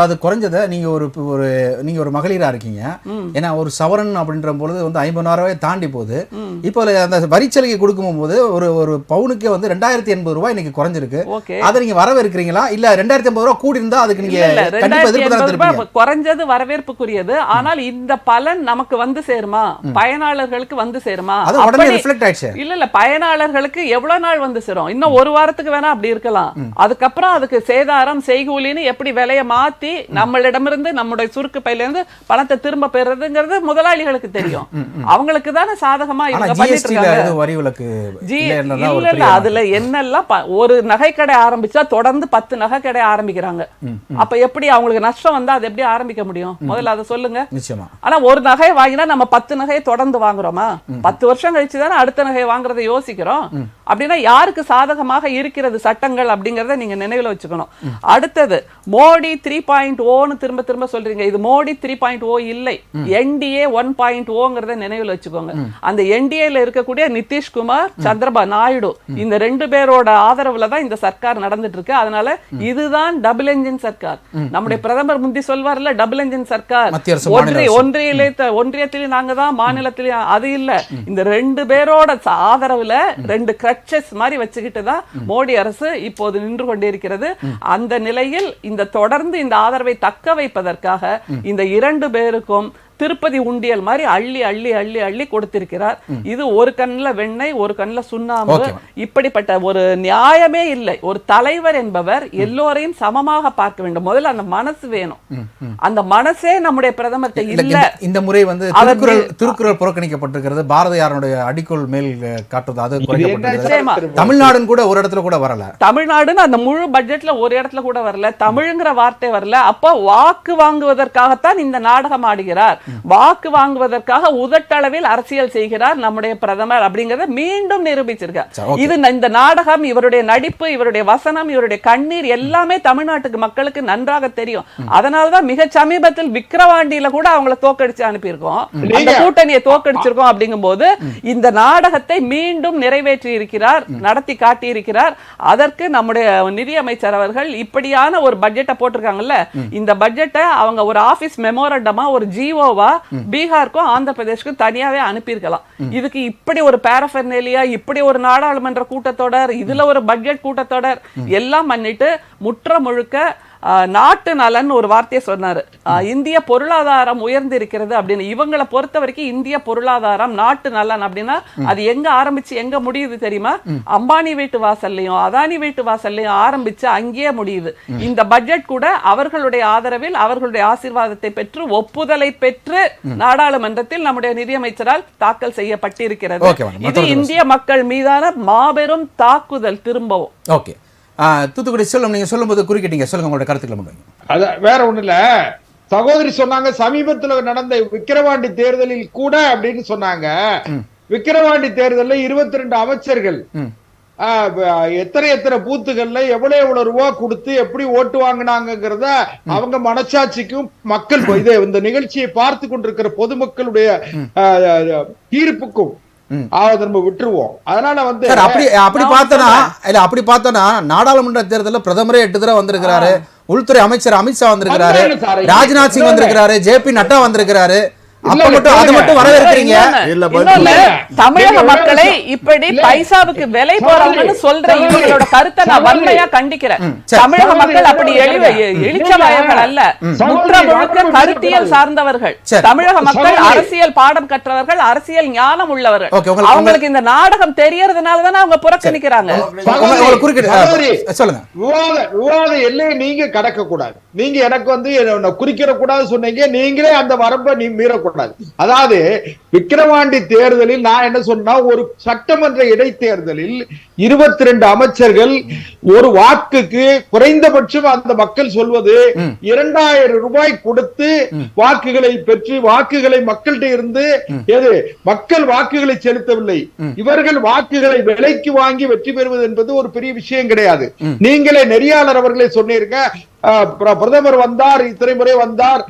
அது குறைஞ்சத நீங்க ஒரு மகளிரா இருக்கீங்க. ஏன்னா ஒரு சவரன் அப்படின்ற பொழுது வந்து 50,000 ரூபாய் தாண்டி போகுது. இப்போ அந்த வரிச்சலுகை கொடுக்கும் போது ஒரு பவுனுக்கே வந்து 2080 ரூபாய் இன்னைக்கு குறைஞ்சிருக்கு. அதை நீங்க வரவேற்கிறீங்களா? இல்ல 2080 ரூபாய் கூடி இருந்தா அதுக்கு நீங்க கண்டிப்பா எதிர்ப்பு குறைஞ்சது வரவேற்புக்குரியது. ஆனால் இந்த பலன் நமக்கு வந்து சேருமா, பயனாளர்களுக்கு வந்து சேருமா? அது உடனே ரிஃப்ளெக்ட் ஆயிடுச்சு. இல்ல பயனாளர்களுக்கு எவ்வளவு நாள் வந்து சேரும்? இன்னும் ஒரு வாரத்துக்கு வேணா அப்படி இருக்கலாம். அதுக்கப்புறம் அதுக்கு சேதாரம் செய்கூலின்னு எப்படி விலையை மாத்தி நம்மளிடமிருந்து, நம்முடைய சுருக்கு பையில இருந்து பணத்தை திரும்ப பெறுறதுங்கிறது முதலாளிகளுக்கு தெரியும். அவங்களுக்கு தானே சாதகமா இவங்க பண்ணிட்டு இருக்காங்க. அதுல என்னெல்லாம் ஒரு நகை கடை ஆரம்பிச்சா தொடர்ந்து 10 நகை கடை ஆரம்பிக்கிறாங்க. அப்ப எப்படி அவங்களுக்கு நஷ்டம் வந்தா அது எப்படி ஆரம்பிக்க முடியும்? முதல்ல அதை சொல்லுங்க. ஆனா ஒரு நகை வாங்கினா நம்ம 10 நகையை தொடர்ந்து வாங்குறோமா? 10 வருஷம் கழிச்சு தானே அடுத்த நகையை வாங்குறதை யோசிக்கிறோம். அப்படின்னா யாருக்கு சாதகமாக இருக்கிறது சட்டங்கள் அப்படிங்கறத நீங்க நினைவுல வச்சுக்கணும். அடுத்தது மோடி 3.0 திரும்ப திரும்ப சொல்றீங்க. இது மோடி 3.0 இல்லை, NDA 1.0 நினைவுல வச்சுக்கோங்க. அந்த NDAல இருக்கக்கூடிய நிதிஷ்குமார், சந்திரபாபு நாயுடு இந்த 2 பேரோட ஆதரவுல தான் இந்த சர்க்கார் நடந்துட்டு இருக்கு. அதனால இதுதான் டபுள் என்ஜின் சர்க்கார். நம்முடைய பிரதமர் முந்தி சொல்வார்ல, டபுள் என்ஜின் சர்க்கார், ஒன்றியத்திலேயும் நாங்க தான், மாநிலத்திலேயும் அது இல்ல. இந்த 2 பேரோட ஆதரவுல 2 கிரட்சஸ் மாதிரி வச்சுக்கிட்டு தான் மோடி அரசு இப்போது நின்று கொண்டிருக்கிறது. அந்த நிலையில் இந்த தொடர்ந்து இந்த ஆதரவை தக்க வைப்பதற்காக இந்த 2 பேருக்கும் திருப்பதி உண்டியல் மாதிரி அள்ளி அள்ளி அள்ளி அள்ளி கொடுத்திருக்கிறார். இது ஒரு கண்ணுல வெண்ணெய், ஒரு கண்ணுல சுண்ணாம்பு. இப்படிப்பட்ட ஒரு நியாயமே இல்லை. ஒரு தலைவர் என்பவர் எல்லோரையும் சமமாக பார்க்க வேண்டும். முதல்ல அந்த மனசு வேணும். அந்த மனசே நம்முடைய பிரதமர்கிட்ட இல்ல. இந்த முறை வந்து திருக்குறள் புறக்கணிக்கப்பட்டிருக்கிறது, பாரதியாருடைய அடிக்கோள் மேல் காட்டுறது அது குறைக்கப்பட்டிருக்கிறது. தமிழ்நாடுன்னு கூட ஒரு இடத்துல கூட வரல. தமிழ்நாடுன்னு அந்த முழு பட்ஜெட்ல ஒரு இடத்துல கூட வரல, தமிழ்ங்கிற வார்த்தை வரல. அப்ப வாக்கு வாங்குவதற்காகத்தான் இந்த நாடகம் ஆடுகிறார். வாக்கு வாங்குவதற்காக உதட்டளவில் அரசியல் செய்கிறார் நம்முடைய பிரதமர் அப்படிங்கறத மீண்டும் நிரூபிச்சிருக்கார். இது இந்த நாடகம், இவருடைய நடிப்பு, இவருடைய வசனம், இவருடைய கண்ணீர் எல்லாமே தமிழ்நாட்டுக்கு மக்களுக்கு நன்றாக தெரியும். அதனாலதான் மிக சமீபத்தில் விக்கிரவாண்டியில கூட அவங்களை தோக்கடிச்சு அனுப்பியிருக்கோம், அந்த கூட்டணியை தோக்கடிச்சிருக்கோம். அப்படிங்கும் போது இந்த நாடகத்தை மீண்டும் நிறைவேற்றி இருக்கிறார், நடத்தி காட்டி இருக்கிறார். அதற்கு நம்முடைய நிதியமைச்சர் அவர்கள் இப்படியான ஒரு பட்ஜெட்டை போட்டிருக்காங்கல்ல, இந்த பட்ஜெட்டை அவங்க ஒரு ஆபீஸ் மெமோரண்டமா, ஒரு ஜிஓ பீகாருக்கும் ஆந்திர பிரதேஷ்க்கும் தனியாவே அனுப்பியிருக்கலாம். இதுக்கு இப்படி ஒரு பாராபர்னேலியா, இப்படி ஒரு நாடாளுமன்ற கூட்டத்தொடர், இதுல ஒரு பட்ஜெட் கூட்டத்தொடர் எல்லாம் பண்ணிட்டு முற்ற முழுக்க நாட்டு நலன் ஒரு வார்த்தையை சொன்னாரு. இந்திய பொருளாதாரம் உயர்ந்து இருக்கிறது அப்படின்னு. இவங்களை பொறுத்த வரைக்கும் இந்திய பொருளாதாரம், நாட்டு நலன் அப்படின்னா அது எங்க ஆரம்பிச்சு எங்க முடியுது தெரியுமா? அம்பானி வீட்டு வாசல்லையும் அதானி வீட்டு வாசல்லையும் ஆரம்பிச்சு அங்கேயே முடியுது. இந்த பட்ஜெட் கூட அவர்களுடைய ஆதரவில், அவர்களுடைய ஆசீர்வாதத்தை பெற்று, ஒப்புதலை பெற்று நாடாளுமன்றத்தில் நம்முடைய நிதியமைச்சரால் தாக்கல் செய்யப்பட்டிருக்கிறது. இது இந்திய மக்கள் மீதான மாபெரும் தாக்குதல். திரும்பவும் ஓகே, தூத்துக்குடி செல்லும், நீங்க சொல்லும் போது குறுக்கிட்டீங்க, சொல்லுங்க உங்களோட கருத்துக்களை முன்வைங்க. அத வேற ஒண்ணு இல்ல, சகோதரி சொன்னாங்க சமீபத்துல நடந்த விக்கிரவாண்டி தேர்தலில் கூட அப்படின்னு சொன்னாங்க. விக்கிரவாண்டி தேர்தலில் 22 அமைச்சர்கள் எத்தனை பூத்துகள்ல எவ்வளவு ரூபா கொடுத்து எப்படி ஓட்டு வாங்கினாங்கிறத அவங்க மனசாட்சிக்கும் மக்கள் இந்த நிகழ்ச்சியை பார்த்து கொண்டிருக்கிற பொதுமக்களுடைய தீர்ப்புக்கும் நம்ம விட்டுருவோம். அதனால வந்து அப்படி பார்த்தோம்னா நாடாளுமன்ற தேர்தலில் பிரதமரே 8 தடவை வந்திருக்கிறாரு, உள்துறை அமைச்சர் அமித்ஷா வந்திருக்கிறாரு, ராஜ்நாத் சிங் வந்திருக்கிறாரு, JP நட்டா வந்திருக்கிறாரு. அப்ப மட்டும் அது மட்டும் வரவேற்கிறீங்க. தமிழக மக்களை இப்படி பைசாவுக்கு விலை போறவங்கன்னு சொல்ற இவங்களோட கருத்தை நான் வன்மையா கண்டிக்கிறேன். தமிழக மக்கள் அப்படி எளிச்சவாயர்கள் அல்ல, முற்ற முழுக்க கருத்தியல் சார்ந்தவர்கள். தமிழக மக்கள் அரசியல் பாடம் கற்றவர்கள், அரசியல் ஞானம் உள்ளவர்கள். அவங்களுக்கு இந்த நாடகம் தெரியறதுனாலதானே அவங்க புறக்கணிக்கிறாங்க. சொல்லுங்க. விவாத எல்லையை நீங்க கடக்க கூடாது. நீங்க எனக்கு வந்து குறிக்கிற கூடாது சொன்னீங்க, நீங்களே அந்த வரம்பை நீ மீறக்கூடாது. அதாவது விக்கிரவாண்டி தேர்தலில் நான் என்ன சொன்னா, ஒரு சட்டமன்ற இடைத்தேர்தலில் 22 அமைச்சர்கள் ஒரு வாக்குக்கு குறைந்தபட்சம் அந்த மக்கள் சொல்வது 2000 ரூபாய் கொடுத்து வாக்குகளை பெற்று வாக்குகளை மக்கள்கிட்ட இருந்து மக்கள் வாக்குகளை செலுத்தவில்லை, இவர்கள் வாக்குகளை விலைக்கு வாங்கி வெற்றி பெறுவது என்பது ஒரு பெரிய விஷயம் கிடையாது. நீங்களே நெறியாளர் அவர்களே சொன்னீங்க, பிரதமர் வந்தார், இத்தனை முறை வந்தார்,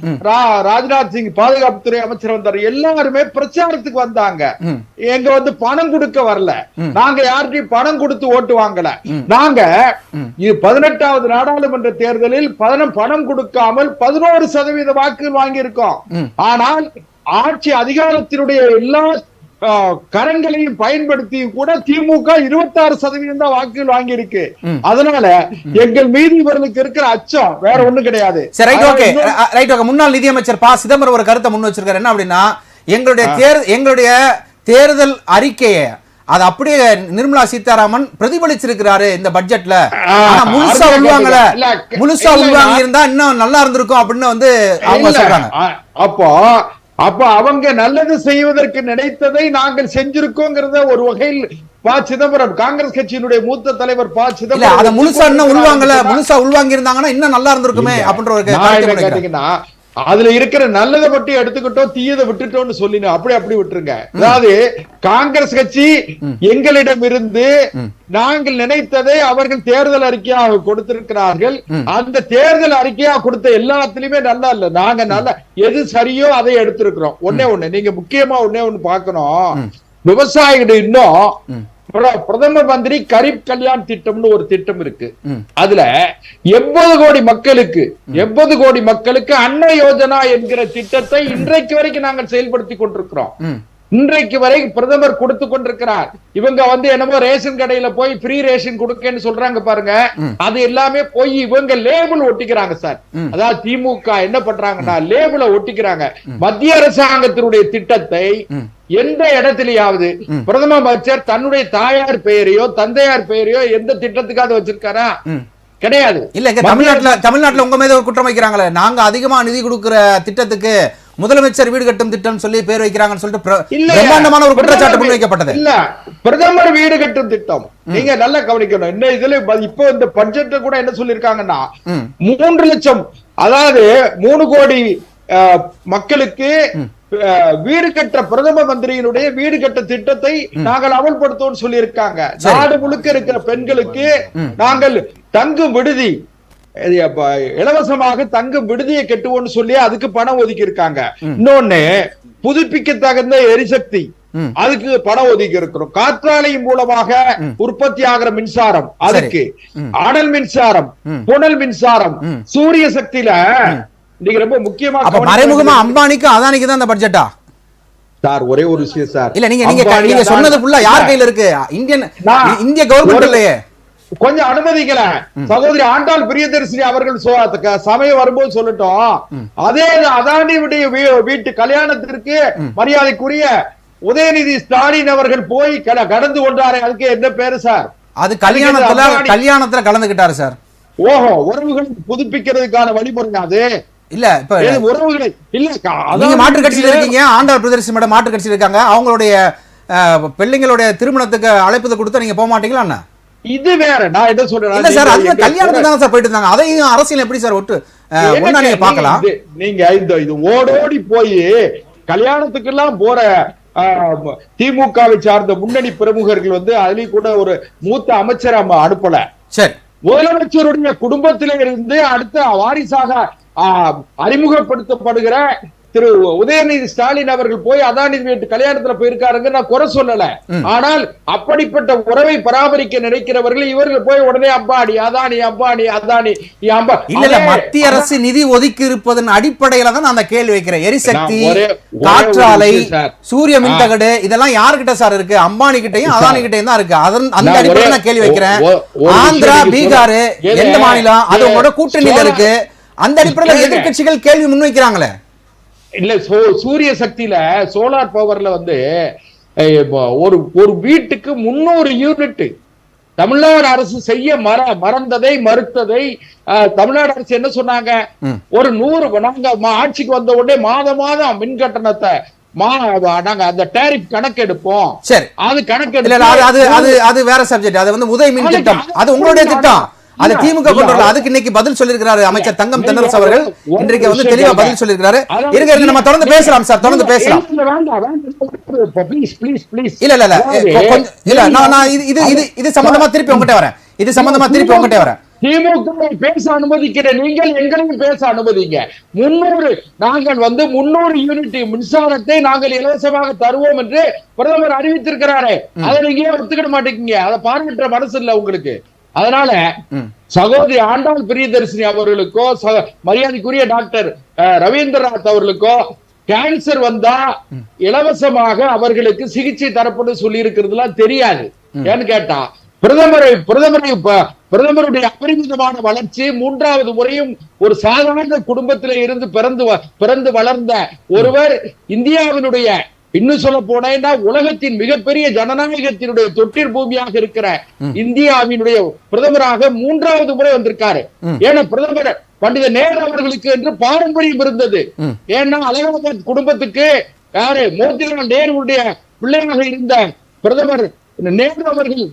ராஜ்நாத் சிங் பாதுகாப்புத்துறை அமைச்சர் வந்தார், எல்லாருமே பிரச்சாரத்துக்கு வந்தாங்க. எங்க வந்து பணம் கொடுக்க வரல, நாங்க யார்கிட்டயும் பணம் கொடுத்து ஓட்டு வாங்கல. நாங்க 18வது நாடாளுமன்ற தேர்தலில் பணம் கொடுக்காமல் 11% வாக்குகள் வாங்கி இருக்கோம். ஆனால் ஆட்சி அதிகாரத்தினுடைய எல்லா கரங்களையும் பயன்படுத்தி கூட திமுக 26% தான் வாக்குகள் வாங்கி இருக்கு. அதனால எங்கள் மீது இவர்களுக்கு இருக்கிற அச்சம் வேற ஒண்ணும் கிடையாது. முன்னாள் நிதியமைச்சர் ப. சிதம்பரம் ஒரு கருத்தை முன் வச்சிருக்காரு. என்ன அப்படின்னா, எங்களுடைய தேர்தல் அறிக்கையை அது அப்படியே நிர்மலா சீதாராமன் பிரதிபலிச்சிருக்கிறாரு இந்த பட்ஜெட்ல. முழுசா உள்வாங்கி இருந்தா இன்னும் நல்லா இருந்திருக்கும் அப்படின்னு வந்து அவங்க சொல்றாங்க. அப்போ அவங்க நல்லது செய்வதற்கு நினைத்ததை நாங்கள் செஞ்சிருக்கோங்கிறத ஒரு வகையில் ப. சிதம்பரம், காங்கிரஸ் கட்சியினுடைய மூத்த தலைவர் ப. சிதம்பரம் அத முழுசா இன்னும் உள்வாங்கல, முழுசா உள்வாங்கி இருந்தாங்கன்னா இன்னும் நல்லா இருந்திருக்குமே அப்படின்ற ஒரு கேட்டீங்கன்னா, அதுல இருக்கிற நல்லதை மட்டும் எடுத்துக்கிட்டோம், தீயதை விட்டுட்டோம்னு சொல்லினோம். அப்படி விட்டுருங்க. அதாவது காங்கிரஸ் கட்சி எங்களிடம் இருந்து நாங்கள் நினைத்ததை அவர்கள் தேர்தல் அறிக்கையாக கொடுத்திருக்கிறார்கள். அந்த தேர்தல் அறிக்கையா கொடுத்த எல்லாத்திலுமே நல்லா இல்ல. நாங்க நல்லா எது சரியோ அதை எடுத்திருக்கிறோம். ஒண்ணு நீங்க முக்கியமா ஒண்ணு பார்க்கணும். விவசாயிகள் இன்னும் பிரதம மந்திரி கரீப் கல்யாண் திட்டம்னு ஒரு திட்டம் இருக்கு. அதுல 80 கோடி மக்களுக்கு அன்ன யோஜனா என்கிற திட்டத்தை இன்றைக்கு வரைக்கும் நாங்கள் செயல்படுத்தி கொண்டிருக்கிறோம். இன்றைக்கு வரை பிரதமர் கொடுத்து கொண்டிருக்கிறார். இவங்க வந்து என்னமோ ரேஷன் கடையில போய் ஃப்ரீ ரேஷன் கொடுக்கன்னு சொல்றாங்க பாருங்க, அது எல்லாமே போய் இவங்க லேபிள் ஒட்டிக்கிறாங்க சார். அதாவது திமுக என்ன பண்றாங்கன்னா லேபிள ஒட்டிக்கிறாங்க. மத்திய அரசாங்கத்தினுடைய திட்டத்தை எந்த இடத்திலேயாவது பிரதம அமைச்சர் தன்னுடைய தாயார் பெயரையோ தந்தையார் பெயரையோ எந்த திட்டத்துக்காக வச்சிருக்காரா? கிடையாது. இல்ல, தமிழ்நாட்டுல உங்க மீது ஒரு குற்றம் வைக்கிறாங்களே, நாங்க அதிகமா நிதி கொடுக்கிற திட்டத்துக்கு முதலமைச்சர் வீடு கட்டும் திட்டம் சொல்லி பேர் வைக்கிறாங்கன்னு சொல்லிட்டு பிரம்மாண்டமான ஒரு குற்றச்சாட்டு முன்வைக்கப்பட்டது. இல்ல, பிரதமர் வீடு கட்டும் திட்டம் நீங்க நல்லா கவனிக்கணும். இன்னும் இதுல இப்ப இந்த பட்ஜெட்ல கூட என்ன சொல்லிருக்காங்கன்னா 3 லட்சம், அதாவது 3 கோடி மக்களுக்கு வீடு கட்ட பிரதம மந்திரியினுடைய வீடு கட்ட திட்டத்தை நாங்கள் அமல்படுத்தோம் சொல்லி இருக்காங்க. நாடு முழுக்க இருக்கிற பெண்களுக்கு நாங்கள் தங்கும் விடுதி, இலவசமாக தங்கும் விடுதியை கட்டுவோம்னு சொல்லி அதுக்கு பணம் ஒதுக்கி இருக்காங்க. இன்னொன்னு புதுப்பிக்க தகுந்த எரிசக்தி, அதுக்கு பணம் ஒதுக்கி இருக்கிறோம். காற்றாலையின் மூலமாக உற்பத்தி ஆகிற மின்சாரம், அதுக்கு அனல் மின்சாரம், புனல் மின்சாரம், சூரிய சக்தியில நீங்க ரொம்ப முக்கியமா மறைமுகமா அம்பானிக்கு அதானிக்கு தான் இந்த பட்ஜெட்டா சார்? ஒரே ஒரு விஷயம் சார், இல்ல நீங்க சொன்னது ஃபுல்லா யார் கையில இருக்கு? இந்திய கவர்மெண்ட் இல்லையே. கொஞ்சம் அனுமதிக்கல சகோதரி ஆண்டாள் பிரியதர்சினி அவர்கள் சமயம் வரும்போது சொல்லட்டும். அதே அதானியுடைய வீட்டு கல்யாணத்திற்கு மரியாதைக்குரிய உதயநிதி ஸ்டாலின் அவர்கள் போய் கடந்து கொண்டாரே, அதுக்கு என்ன பேரு சார்? அது கல்யாணத்துல கலந்துகிட்டாரு சார். ஓஹோ, உறவுகள் புதுப்பிக்கிறதுக்கான வழிமுறை அது இல்ல. இப்ப உறவுகளை இல்ல, நீங்க மாற்று கட்சியில இருக்கீங்க, ஆண்டாள் பிரியதர்சினி மேடம் மாற்று கட்சியில இருக்காங்க. அவங்களுடைய பிள்ளைங்களுடைய திருமணத்துக்கு அழைப்பதை கொடுத்தா நீங்க போக மாட்டீங்களா? என்ன இது வேற. நான் என்ன சொல்றேன், இல்ல சார், அது கல்யாணத்துக்கு தான் சார் போயிட்டு இருந்தாங்க. அதையும் அரசியல் எப்படி சார் ஒட்டு ஒண்ணா நீங்க பார்க்கலாம்? நீங்க இது ஓடோடி போய் கல்யாணத்துக்கு எல்லாம் போற திமுகவை சார்ந்த முன்னணி பிரமுகர்கள் வந்து அதுலயும் கூட ஒரு மூத்த அமைச்சர் அனுப்பல. சரி, முதலமைச்சருடைய குடும்பத்தில இருந்து அடுத்த வாரிசாக அறிமுகப்படுத்தப்படுகிற திரு உதயநிதி ஸ்டாலின் அவர்கள் போய் அதானி வீட்டு கல்யாணத்துல போயிருக்காருங்க, நான் குறை சொல்லல. ஆனால் அப்படிப்பட்ட உறவை பராமரிக்க நினைக்கிறவர்கள் இவர்கள் போய் உடனே அம்பானி அதானி அம்பானி அதானி இல்ல மத்திய அரசு நிதி ஒதுக்கி இருப்பதன் அடிப்படையில தான் நான் அந்த கேள்வி வைக்கிறேன். எரிசக்தி, காற்றாலை, சூரிய மின்தகடு இதெல்லாம் யாருக்கிட்ட சார் இருக்கு? அம்பானி கிட்டையும் அதானி கிட்டையும் தான் இருக்கு. அந்த அடிப்படையில் நான் கேள்வி வைக்கிறேன். ஆந்திரா, பீகார் எந்த மாநிலம் அது உங்களோட கூட்டணியில இருக்கு? அந்த அடிப்படையில் எதிர்கட்சிகள் கேள்வி முன்வைக்கிறாங்களே. இல்ல சூரிய சக்தியில சோலார் பவர்ல வந்து ஒரு வீட்டுக்கு 300 யூனிட் தமிழ்நாடு அரசு செய்ய மறந்ததை மறுத்ததை தமிழ்நாடு அரசு என்ன சொன்னாங்க? ஒரு 100 நாங்க ஆட்சிக்கு வந்த உடனே மாதம் மின் கட்டணத்தை நாங்க அந்த டேரிஃப் கணக்கு எடுப்போம். சரி, அது கணக்கு அது வேற சப்ஜெக்ட். அது வந்து உதய மின் திட்டம், அது உங்களுடைய திட்டம். அது திமுக கொண்டு அதுக்கு இன்னைக்கு பதில் சொல்லிருக்கிறாரு அமைச்சர் தங்கம் தென்னரசு அவர்கள். இன்றைக்கு வந்து தெளிவா பதில் சொல்லிருக்கிறாரு. இருங்க நம்ம தொடர்ந்து பேசலாம் சார், தொடர்ந்து பேசலாம். இல்ல நான் இது சம்பந்தமா திருப்பி உங்ககிட்ட வரேன். திமுக பேச அனுமதிக்கிற நீங்கள் எங்களையும் பேச அனுமதிங்க. 300 யூனிட் மின்சாரத்தை நாங்கள் இலவசமாக தருவோம் என்று பிரதமர் அறிவித்திருக்கிறாரே, அதை நீங்க ஒத்துக்கிட மாட்டேங்க. அதை பாராட்டுற மனசு இல்ல உங்களுக்கு. அதனால சகோதரி ஆண்டாள் பிரியதர்சினி அவர்களுக்கோ மரியாதைக்குரிய டாக்டர் ரவீந்திரநாத் அவர்களுக்கோ கேன்சர் வந்தா இலவசமாக அவர்களுக்கு சிகிச்சை தரப்படும் சொல்லி இருக்கிறதுலாம் தெரியாது. ஏன்னு கேட்டா பிரதமருடைய அபரிமிதமான வளர்ச்சி, 3வது முறையும் ஒரு சாதாரண குடும்பத்திலே இருந்து பிறந்து வளர்ந்த ஒருவர், இந்தியாவினுடைய இன்னும் சொல்ல போனா உலகத்தின் மிகப்பெரிய ஜனநாயகத்தினுடைய தொட்டில் பூமியாக இருக்கிற இந்தியாவினுடைய பிரதமராக 3வது முறை வந்திருக்காரு. ஏன்னா பிரதமர் பண்டித நேரு அவர்களுக்கு என்று பாரம்பரியம் இருந்தது. ஏன்னா அலகாபாத் குடும்பத்துக்கு யாரு மோதிலால் நேருடைய பிள்ளையாக இருந்த பிரதமர் நேரு அவர்கள்,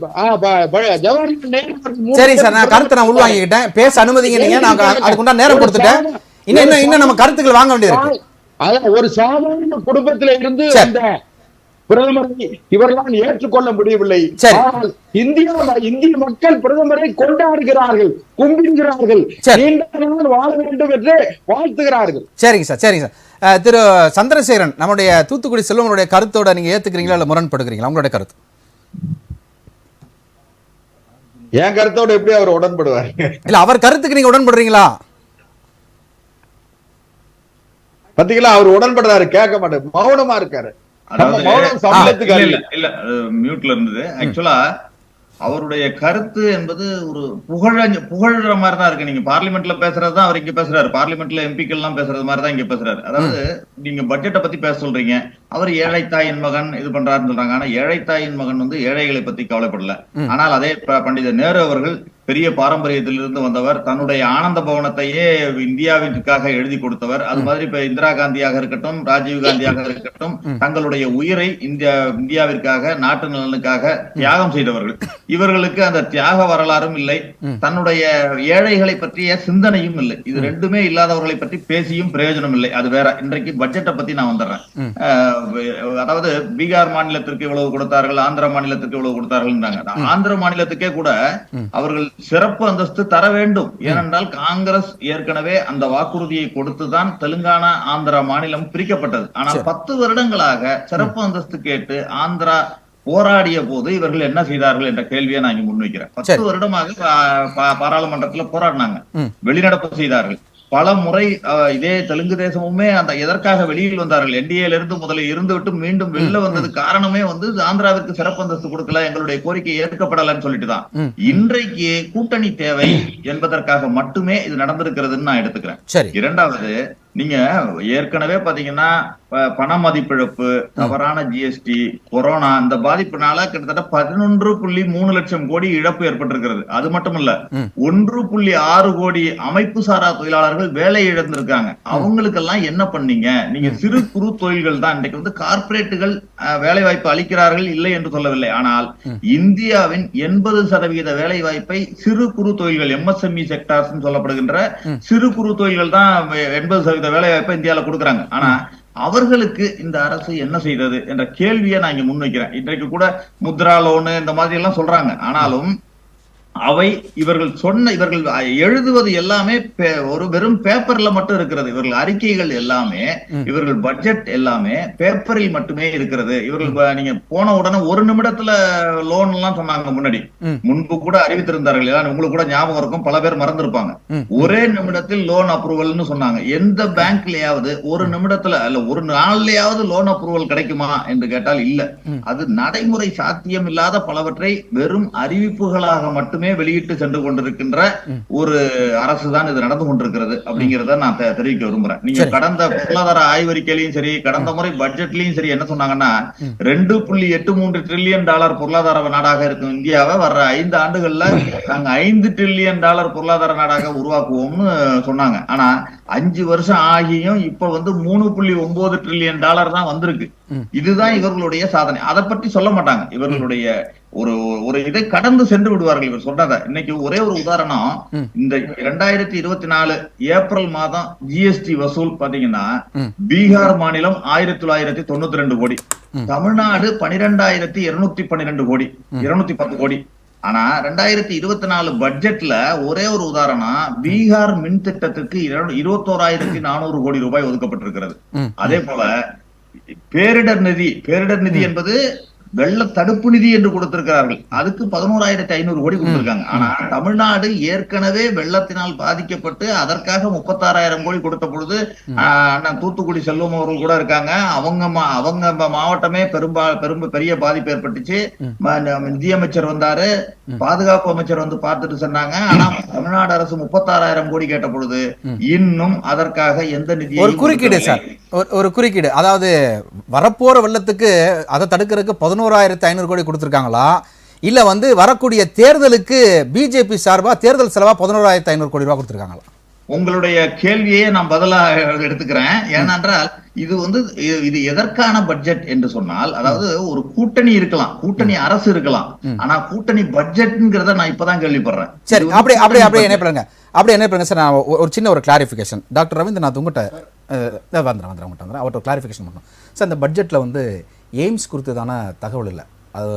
ஜவஹர்லால் நேரு அவர்கள். சரி சார், நான் கருத்தை நான் உள்வாங்கிக்கிட்டேன், பேச அனுமதிங்க. நீங்க நான் அதுக்குண்டா நேரம் கொடுத்துட்டேன். இன்னும் நம்ம கருத்துக்கள் வாங்க வேண்டியது. ஒரு சாதாரண குடும்பத்தில இருந்து அந்த பிரதமரை இவர்களால் ஏற்றுக்கொள்ள முடியவில்லை. இந்திய மக்கள் பிரதமரை கொண்டாடுகிறார்கள், கும்பிடுகிறார்கள், நீண்ட நாள் வாழ வேண்டும் என்று வாழ்த்துகிறார்கள். சரிங்க சார். திரு சந்திரசேகரன், நம்முடைய தூத்துக்குடி செல்வனுடைய கருத்தோட நீங்க ஏத்துக்கிறீங்களா இல்ல முரண்படுகிறீங்களா? உங்களுடைய கருத்து. என் கருத்தோட எப்படி அவர் உடன்படுவார்? இல்ல அவர் கருத்துக்கு நீங்க உடன்படுறீங்களா? பாத்தீங்களா, அவர் உடன்படுறாரு, கேட்க மாட்டாரு, மௌனமா இருக்காரு. இல்ல மியூட்ல இருந்தது. ஆக்சுவலா அவருடைய கருத்து என்பது ஒரு புகழ்ற மாதிரி தான் இருக்கு. நீங்க பார்லிமெண்ட்ல பேசுறதுதான் அவர் இங்க பேசுறாரு, பார்லிமெண்ட்ல எம்பிக்கள் எல்லாம் பேசுறது மாதிரி தான் இங்க பேசுறாரு. அதாவது நீங்க பட்ஜெட்டை பத்தி பேச சொல்றீங்க, அவர் ஏழை தாயின் மகன் இது பண்றாருன்னு சொல்றாங்க. ஆனா ஏழை தாயின் மகன் வந்து ஏழைகளை பத்தி கவலைப்படல. ஆனால் அதே பண்டித நேரு அவர்கள் பெரிய பாரம்பரியத்திலிருந்து வந்தவர், தன்னுடைய ஆனந்த பவனத்தையே இந்தியாவிற்காக எழுதி கொடுத்தவர். அது மாதிரி இப்ப இந்திரா காந்தியாக இருக்கட்டும், ராஜீவ் காந்தியாக இருக்கட்டும், தங்களுடைய உயிரை இந்தியாவிற்காக, நாட்டு நலனுக்காக தியாகம் செய்தவர்கள். இவர்களுக்கு அந்த தியாக வரலாறும் இல்லை, தன்னுடைய ஏழைகளை பற்றிய சிந்தனையும் இல்லை. இது ரெண்டுமே இல்லாதவர்களை பற்றி பேசியும் பிரயோஜனம் இல்லை. அது வேற. இன்றைக்கு பட்ஜெட்டை பத்தி நான் வந்துடுறேன். அதாவது பீகார் மாநிலத்திற்கு இவ்வளவு கொடுத்தார்கள், ஆந்திர மாநிலத்திற்கு இவ்வளவு கொடுத்தார்கள். ஆந்திர மாநிலத்துக்கே கூட அவர்கள் சிறப்பு அந்தஸ்து தர வேண்டும். ஏனென்றால் காங்கிரஸ் ஏற்கனவே அந்த வாக்குறுதியை கொடுத்துதான் தெலுங்கானா ஆந்திரா மாநிலம் பிரிக்கப்பட்டது. ஆனால் 10 வருடங்களாக சிறப்பு அந்தஸ்து கேட்டு ஆந்திரா போராடிய போது இவர்கள் என்ன செய்தார்கள் என்ற கேள்வியை நான் இங்க முன்வைக்கிறேன். 10 வருடமாக பாராளுமன்றத்துல போராடினாங்க, வெளிநடப்பு செய்தார்கள். பல முறை இதே தெலுங்கு தேசமுமே அந்த எதற்காக வெளியில் வந்தார்கள், என்டிஏல இருந்து முதல்ல இருந்து விட்டு மீண்டும் வெளில வந்தது காரணமே வந்து ஆந்திராவிற்கு சிறப்பு அந்தஸ்து கொடுக்கல, எங்களுடைய கோரிக்கை ஏற்கப்படலன்னு சொல்லிட்டுதான். இன்றைக்கு கூட்டணி தேவை என்பதற்காக மட்டுமே இது நடந்திருக்கிறதுன்னு நான் எடுத்துக்கிறேன். இரண்டாவது, நீங்க ஏற்கனவே பாத்தீங்கன்னா பண மதிப்பிழப்பு, தவறான ஜிஎஸ்டி, கொரோனா, இந்த பாதிப்புனால கிட்டத்தட்ட 11.3 லட்சம் கோடி இழப்பு ஏற்பட்டிருக்கிறது. அது மட்டும் இல்ல, 1.6 கோடி அமைப்பு சாரா தொழிலாளர்கள் வேலை இழந்திருக்காங்க. அவங்களுக்கெல்லாம் என்ன பண்ணீங்க? நீங்க சிறு குறு தொழில்கள் தான் இன்றைக்கு வந்து கார்பரேட்டுகள் வேலை வாய்ப்பு அளிக்கிறார்கள், இல்லை என்று சொல்லவில்லை. ஆனால் இந்தியாவின் 80% வேலை வாய்ப்பை சிறு குறு தொழில்கள், எம்எஸ்எம்இ செக்டார்ஸ் சொல்லப்படுகின்ற சிறு குறு தொழில்கள் தான் 80% வேலை வாய்ப்பை இந்தியாவில கொடுக்குறாங்க. ஆனா அவர்களுக்கு இந்த அரசு என்ன செய்தது என்ற கேள்வியை நான் இங்க முன்வைக்கிறேன். இன்றைக்கு கூட முத்ரா லோனு இந்த மாதிரி எல்லாம் சொல்றாங்க. ஆனாலும் அவை இவர்கள் எழுதுவது எல்லாமே ஒரு வெறும் பேப்பர்ல மட்டும் இருக்கிறது. இவர்கள் அறிக்கைகள் எல்லாமே, இவர்கள் பட்ஜெட் எல்லாமே பேப்பரில் மட்டுமே இருக்கிறது. இவர்கள் நீங்க போன உடனே ஒரு நிமிடத்துல லோன் எல்லாம் சொன்னாங்க. முன்பு கூட அறிவித்திருந்தார்கள், உங்களுக்கு கூட ஞாபகம் இருக்கும், பல பேர் மறந்திருப்பாங்க. ஒரே நிமிடத்தில் லோன் அப்ரூவல்னு சொன்னாங்க. எந்த பேங்க்லயாவது ஒரு நிமிடத்துல அல்ல ஒரு நாள்லயாவது லோன் அப்ரூவல் கிடைக்குமா என்று கேட்டால் இல்ல. அது நடைமுறை சாத்தியம் இல்லாத பலவற்றை வெறும் அறிவிப்புகளாக மட்டுமே வெளியிட்டு சென்று கொண்டிருக்கின்ற ஒரு அரசுதான் இது நடந்து கொண்டிருக்கிறது அப்படிங்கறத நான் தெரிவிக்க விரும்புறேன். நீங்க கடந்த பொருளாதார ஆய்வறிக்கையிலையும் சரி, கடந்த முறை பட்ஜெட்லயும் சரி என்ன சொன்னாங்கன்னா, $2.83 டிரில்லியன் பொருளாதார நாடாக இருக்கும் இந்தியாவை வர்ற 5 ஆண்டுகள்ல நாங்க $5 டிரில்லியன் பொருளாதார நாடாக உருவாக்குவோம்னு சொன்னாங்க. ஆனா 5 வருஷம் ஆகியும் இப்ப $3.9 டிரில்லியன் தான் வந்திருக்கு. இதுதான் இவர்களுடைய சாதனை. அதை பற்றி சொல்ல மாட்டாங்க. இவர்களுடைய ஒரு இதை கடந்து சென்று விடுவார்கள். இவர் சொன்னத இன்னைக்கு ஒரே ஒரு உதாரணம், இந்த 2024 ஏப்ரல் மாதம் ஜிஎஸ்டி வசூல் பாத்தீங்கன்னா, பீகார் மாநிலம் 1992 கோடி, தமிழ்நாடு 12,212 கோடி, 210 கோடி. ஆனா 2024 பட்ஜெட்ல ஒரே ஒரு உதாரணம், பீகார் மின் திட்டத்துக்கு 21,400 கோடி ரூபாய் ஒதுக்கப்பட்டிருக்கிறது. அதே போல பேரிடர் நிதி என்பது வெள்ள தடுப்பு நிதி என்று கொடுத்திருக்கிறார்கள். அதுக்கு 11,500 கோடி கொடுத்திருக்காங்க. ஆனா தமிழ்நாடு ஏற்கனவே வெள்ளத்தினால் பாதிக்கப்பட்டு அதற்காக 36,000 கோடி கொடுத்த பொழுது தூத்துக்குடி செல்வம் அவர்கள் கூட இருக்காங்க. அவங்க மாவட்டமே பெரிய பாதிப்பு ஏற்பட்டுச்சு. நிதியமைச்சர் வந்தாரு, பாதுகாப்பு அமைச்சர் வந்து பார்த்துட்டு சொன்னாங்க. ஆனா தமிழ்நாடு அரசு 36,000 கோடி கேட்ட பொழுது இன்னும் அதற்காக எந்த நிதி ஒரு குறுக்கீடு சார், ஒரு குறுக்கீடு, அதாவது வரப்போற வெள்ளத்துக்கு அதை தடுக்கிறதுக்கு 11,500 கோடி கொடுத்திருக்காங்களா, இல்ல வரக்கூடிய தேர்தலுக்கு பிஜேபி சார்பா தேர்தல் செலவா 11,500 கோடி ரூபாய் கொடுத்திருக்காங்களா? உங்களுடைய கேள்வியே நான் பதிலா எடுத்துக்கிறேன். ஏனென்றால் இது எதற்கான பட்ஜெட் என்று சொன்னால், அதாவது ஒரு கூட்டணி இருக்கலாம், கூட்டணி அரசு இருக்கலாம், ஆனா கூட்டணி பட்ஜெட்ங்கிறத நான் இப்பதான் கேள்விப்படுறேன். சரி, அப்படியே என்ன பண்ணுங்க சார். நான் ஒரு சின்ன ஒரு கிளாரிஃபிகேஷன் டாக்டர் ரவீந்திரநாத் உங்கள்கிட்ட வந்துடுறேன். அவர்கிட்ட கிளாரிஃபிகேஷன் பண்ணணும் சார். இந்த பட்ஜெட்டில் எய்ம்ஸ் குறித்ததான தகவல் இல்லை. அது